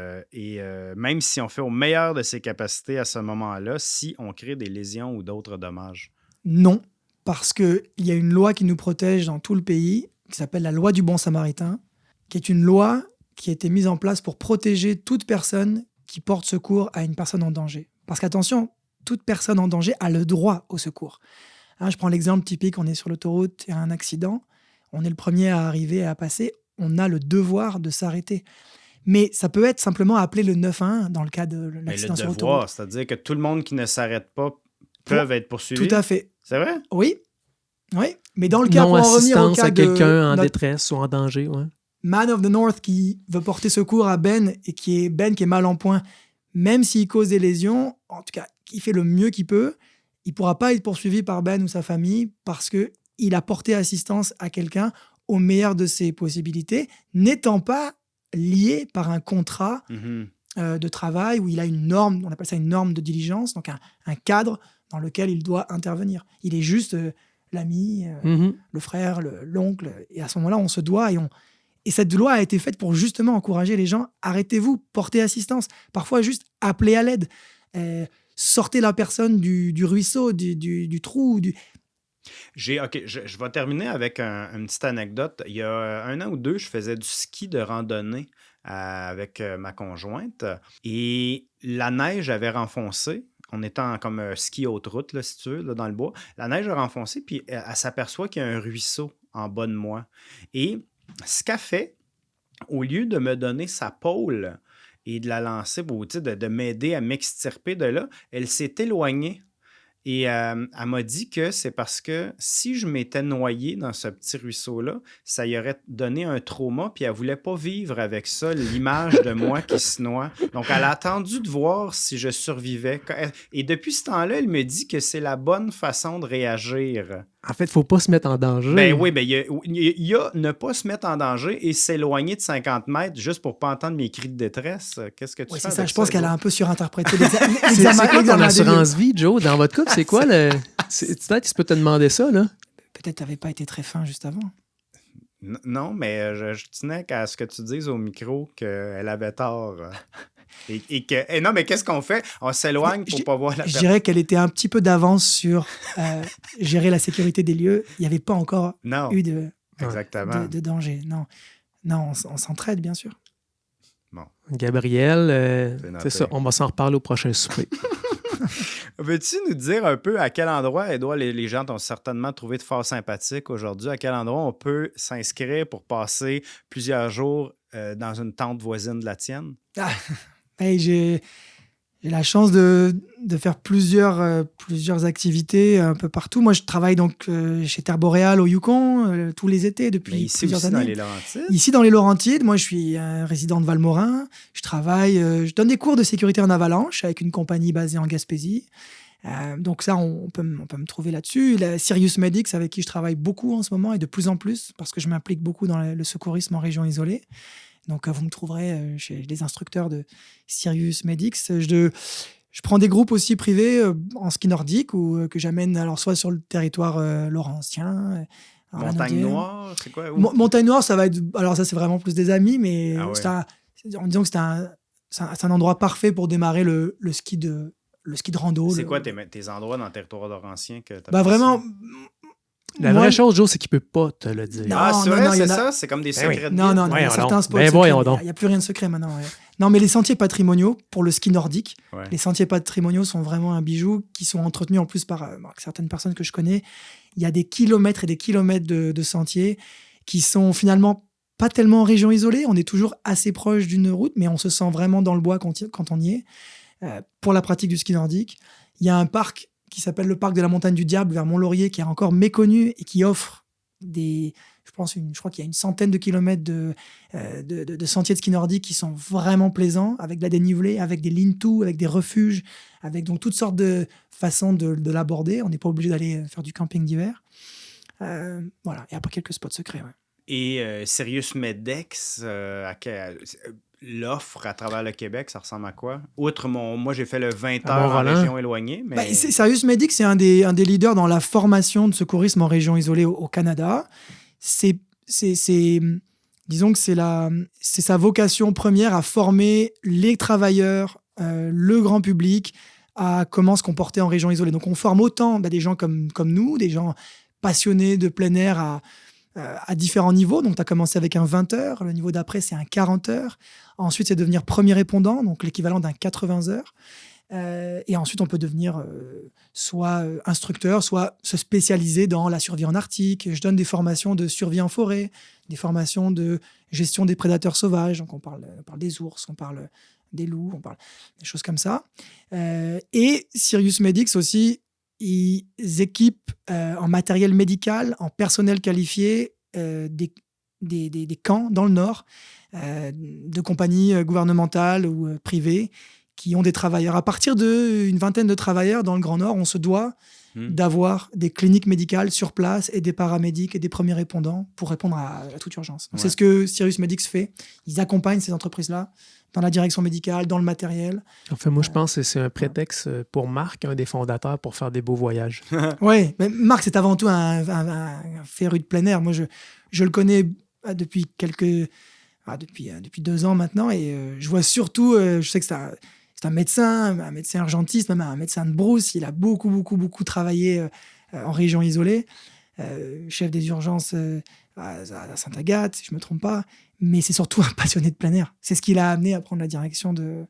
même si on fait au meilleur de ses capacités à ce moment-là, si on crée des lésions ou d'autres dommages? Non, parce qu'il y a une loi qui nous protège dans tout le pays, qui s'appelle la loi du bon samaritain, qui est une loi qui a été mise en place pour protéger toute personne qui porte secours à une personne en danger. Parce qu'attention, toute personne en danger a le droit au secours. Je prends l'exemple typique, on est sur l'autoroute, il y a un accident, on est le premier à arriver et à passer, on a le devoir de s'arrêter. Mais ça peut être simplement appeler le 911 dans le cas de l'accident sur l'autoroute. Le devoir, c'est-à-dire que tout le monde qui ne s'arrête pas peuvent être poursuivis? Tout à fait. C'est vrai? Oui, mais dans le cas, pour en revenir au cas à quelqu'un en détresse ou en danger, ouais. Man of the North qui veut porter secours à Ben et qui est mal en point, même s'il cause des lésions, en tout cas, il fait le mieux qu'il peut, il ne pourra pas être poursuivi par Ben ou sa famille parce qu'il a porté assistance à quelqu'un au meilleur de ses possibilités, n'étant pas lié par un contrat de travail où il a une norme, on appelle ça une norme de diligence, donc un cadre dans lequel il doit intervenir. Il est juste l'ami, le frère, l'oncle, et à ce moment-là, on se doit et cette loi a été faite pour justement encourager les gens, arrêtez-vous, portez assistance, parfois juste appelez à l'aide. Sortez la personne du ruisseau, du trou. Je vais terminer avec une petite anecdote. Il y a 1 an ou 2, je faisais du ski de randonnée avec ma conjointe et la neige avait renfoncé. On était en comme ski haute route, là, si tu veux, là, dans le bois. La neige a renfoncé, puis elle s'aperçoit qu'il y a un ruisseau en bas de moi. Et ce qu'elle fait, au lieu de me donner sa pôle et de la lancer, de m'aider à m'extirper de là, elle s'est éloignée. Et elle m'a dit que c'est parce que si je m'étais noyé dans ce petit ruisseau-là, ça y aurait donné un trauma, puis elle ne voulait pas vivre avec ça, l'image de moi qui se noie. Donc, elle a attendu de voir si je survivais. Et depuis ce temps-là, elle me dit que c'est la bonne façon de réagir. En fait, il ne faut pas se mettre en danger. Ben oui, il y a ne pas se mettre en danger et s'éloigner de 50 mètres juste pour ne pas entendre mes cris de détresse. Qu'est-ce que tu fais? C'est ça, je pense qu'elle a un peu surinterprété c'est quoi ton assurance vie, Joe? Dans votre couple, c'est quoi le... Peut-être qu'il peut te demander ça, là. Peut-être que tu n'avais pas été très fin juste avant. Non, mais je tenais à ce que tu dises au micro qu'elle avait tort. Non, mais qu'est-ce qu'on fait? On s'éloigne pour ne pas voir la personne. Je dirais qu'elle était un petit peu d'avance sur gérer la sécurité des lieux. Il n'y avait pas encore eu de danger. Non, on s'entraide, bien sûr. Bon. Gabriel, c'est ça, on va s'en reparler au prochain souper. Veux-tu nous dire un peu à quel endroit, Édouard, les gens t'ont certainement trouvé de fort sympathique aujourd'hui, à quel endroit on peut s'inscrire pour passer plusieurs jours dans une tente voisine de la tienne? J'ai la chance de faire plusieurs activités un peu partout. Moi, je travaille donc chez Terre Boréale au Yukon tous les étés depuis plusieurs années. Dans les Laurentides? Ici, dans les Laurentides. Moi, je suis un résident de Valmorin. Je travaille, je donne des cours de sécurité en avalanche avec une compagnie basée en Gaspésie. Donc ça, on peut me trouver là-dessus. La Sirius Medics, avec qui je travaille beaucoup en ce moment et de plus en plus, parce que je m'implique beaucoup dans le secourisme en région isolée. Donc, vous me trouverez chez les instructeurs de Sirius Medics. Je prends des groupes aussi privés en ski nordique ou que j'amène alors soit sur le territoire laurentien. Montagne Noire, c'est quoi? Montagne Noire, ça va être... Alors ça, c'est vraiment plus des amis, mais disons que c'est un endroit parfait pour démarrer le ski de rando. C'est quoi tes endroits dans le territoire laurentien que tu as vraiment... La vraie chose, Joe, c'est qu'il ne peut pas te le dire. C'est ça? C'est comme des secrets de Non, il y a certains spots. Il n'y a plus rien de secret maintenant. Ouais. Non, mais les sentiers patrimoniaux, pour le ski nordique, les sentiers patrimoniaux sont vraiment un bijou qui sont entretenus en plus par certaines personnes que je connais. Il y a des kilomètres et des kilomètres de sentiers. qui sont finalement pas tellement en région isolée. On est toujours assez proche d'une route, mais on se sent vraiment dans le bois quand on y est. Pour la pratique du ski nordique, il y a un parc qui s'appelle le parc de la Montagne du Diable vers Mont-Laurier, qui est encore méconnu et qui offre je crois qu'il y a une centaine de kilomètres de sentiers de ski nordique qui sont vraiment plaisants, avec de la dénivelée, avec des lean-to, avec des refuges, avec donc toutes sortes de façons de l'aborder. On n'est pas obligé d'aller faire du camping d'hiver. Voilà, et après quelques spots secrets. Ouais. Et Sirius Medex, l'offre à travers le Québec, ça ressemble à quoi? Outre moi, j'ai fait le 20 heures en région éloignée. Mais... Sirius Medex, c'est un des leaders dans la formation de secourisme en région isolée au Canada. Disons que c'est sa vocation première à former les travailleurs, le grand public, à comment se comporter en région isolée. Donc, on forme autant des gens comme nous, des gens passionnés de plein air à différents niveaux. Donc, tu as commencé avec un 20 heures. Le niveau d'après, c'est un 40 heures. Ensuite, c'est devenir premier répondant, donc l'équivalent d'un 80 heures. Et ensuite, on peut devenir soit instructeur, soit se spécialiser dans la survie en Arctique. Je donne des formations de survie en forêt, des formations de gestion des prédateurs sauvages. Donc, on parle des ours, on parle des loups, on parle des choses comme ça. Et Sirius Medex aussi, ils équipent en matériel médical, en personnel qualifié, des camps dans le Nord, de compagnies gouvernementales ou privées, qui ont des travailleurs. À partir d'une vingtaine de travailleurs dans le Grand Nord, on se doit d'avoir des cliniques médicales sur place et des paramédics et des premiers répondants pour répondre à toute urgence. Donc, c'est ce que Sirius Medex fait. Ils accompagnent ces entreprises-là dans la direction médicale, dans le matériel. Enfin, moi, je pense que c'est un prétexte pour Marc, un des fondateurs, pour faire des beaux voyages. Oui, mais Marc, c'est avant tout un féru de plein air. Moi, je le connais depuis depuis 2 ans maintenant, et je vois surtout, je sais que c'est un médecin urgentiste, même un médecin de brousse. Il a beaucoup travaillé en région isolée, chef des urgences à Sainte-Agathe, si je ne me trompe pas. Mais c'est surtout un passionné de plein air. C'est ce qui l'a amené à prendre la direction de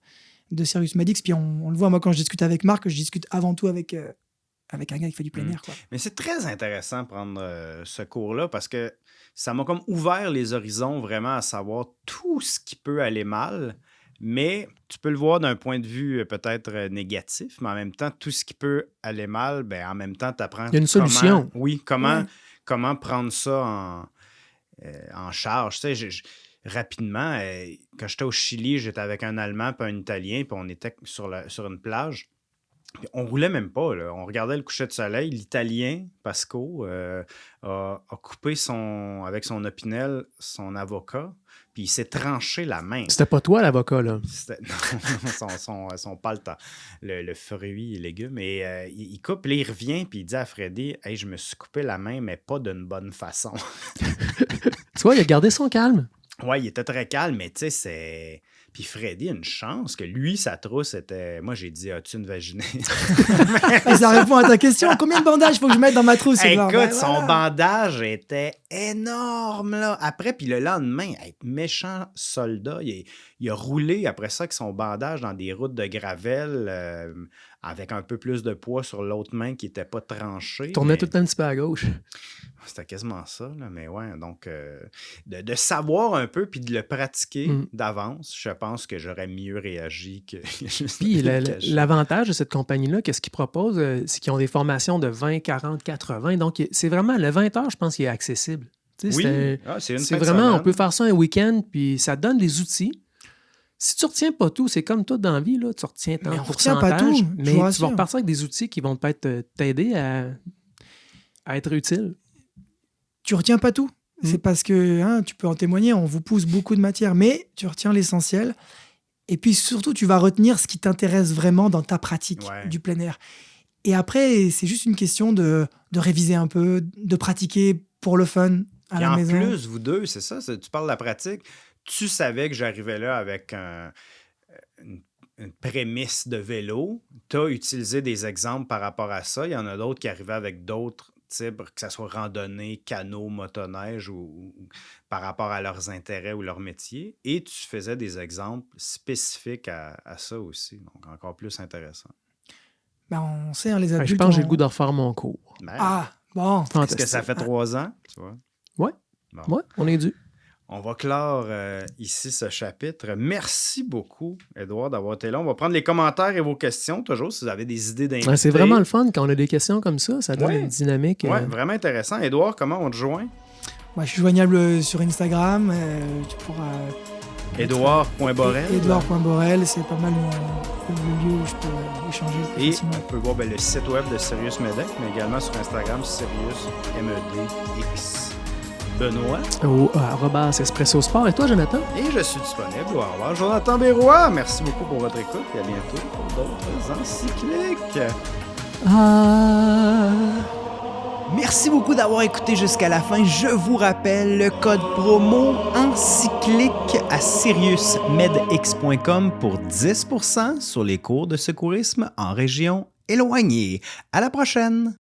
Sirius Medex. Puis on le voit, moi, quand je discute avec Marc, je discute avant tout avec un gars qui fait du plein air. Quoi. Mais c'est très intéressant de prendre ce cours-là, parce que ça m'a comme ouvert les horizons vraiment à savoir tout ce qui peut aller mal. Mais tu peux le voir d'un point de vue peut-être négatif, mais en même temps, tout ce qui peut aller mal, en même temps, tu apprends. Il y a une solution. Comment prendre ça en charge. Tu sais, rapidement, quand j'étais au Chili, j'étais avec un Allemand et un Italien, puis on était sur une plage. Puis on roulait même pas, là. On regardait le coucher de soleil. L'Italien, Pasco, a coupé avec son opinel son avocat, puis il s'est tranché la main. C'était pas toi, l'avocat, là? Non, son palta, le fruit et légumes. Et il coupe, là, il revient, puis il dit à Freddy, « Hey, je me suis coupé la main, mais pas d'une bonne façon. » Tu vois, il a gardé son calme. Ouais, il était très calme, mais tu sais, c'est... Puis Freddy a une chance que lui, sa trousse était... Moi, j'ai dit, as-tu une vaginette? Et ça répond à ta question. Combien de bandages il faut que je mette dans ma trousse? Écoute, son bandage était énorme, là. Après, puis le lendemain, méchant soldat, il a roulé après ça avec son bandage dans des routes de gravel avec un peu plus de poids sur l'autre main qui n'était pas tranchée. Tournait tout le temps un petit peu à gauche. C'était quasiment ça, là. Mais ouais, donc de savoir un peu puis de le pratiquer d'avance, je pense que j'aurais mieux réagi que juste. Puis l'avantage de cette compagnie-là, qu'est-ce qu'ils proposent, c'est qu'ils ont des formations de 20, 40, 80. Donc, c'est vraiment le 20 heures, je pense, qui est accessible. Oui, c'est vraiment, on peut faire ça un week-end, puis ça donne des outils. Si tu ne retiens pas tout, c'est comme tout dans la vie, là, tu retiens tant de pourcentage, pas tout, mais tu vas repartir avec des outils qui vont peut-être t'aider à être utile. Tu retiens pas tout. C'est parce que, tu peux en témoigner, on vous pousse beaucoup de matière, mais tu retiens l'essentiel. Et puis surtout, tu vas retenir ce qui t'intéresse vraiment dans ta pratique du plein air. Et après, c'est juste une question de réviser un peu, de pratiquer pour le fun à la maison. Et en plus, vous deux, c'est ça, tu parles de la pratique. Tu savais que j'arrivais là avec une prémisse de vélo. Tu as utilisé des exemples par rapport à ça. Il y en a d'autres qui arrivaient avec d'autres types, que ce soit randonnée, canot, motoneige ou par rapport à leurs intérêts ou leur métier. Et tu faisais des exemples spécifiques à ça aussi. Donc, encore plus intéressant. On sait, les adultes... Je pense que j'ai le goût de refaire mon cours. Bon. Est-ce que ça fait 3 ans, tu vois? Oui. Bon. Oui, on est dû. On va clore ici ce chapitre. Merci beaucoup, Édouard, d'avoir été là. On va prendre les commentaires et vos questions, toujours, si vous avez des idées d'invités. C'est vraiment le fun quand on a des questions comme ça. Ça donne une dynamique. Oui, vraiment intéressant. Édouard, comment on te joint? Je suis joignable sur Instagram. Tu pourras... Edouard.Borel. Edouard.Borel, c'est pas mal le lieu où je peux échanger. Et on peut voir le site web de Sirius Medec, mais également sur Instagram, Sirius MEDX. Benoît. Au @Espresso Sport. Et toi, Jonathan? Et je suis disponible au revoir. Jonathan Berroy. Merci beaucoup pour votre écoute et à bientôt pour d'autres encycliques. Merci beaucoup d'avoir écouté jusqu'à la fin. Je vous rappelle le code promo encyclique à SiriusMedX.com pour 10% sur les cours de secourisme en région éloignée. À la prochaine!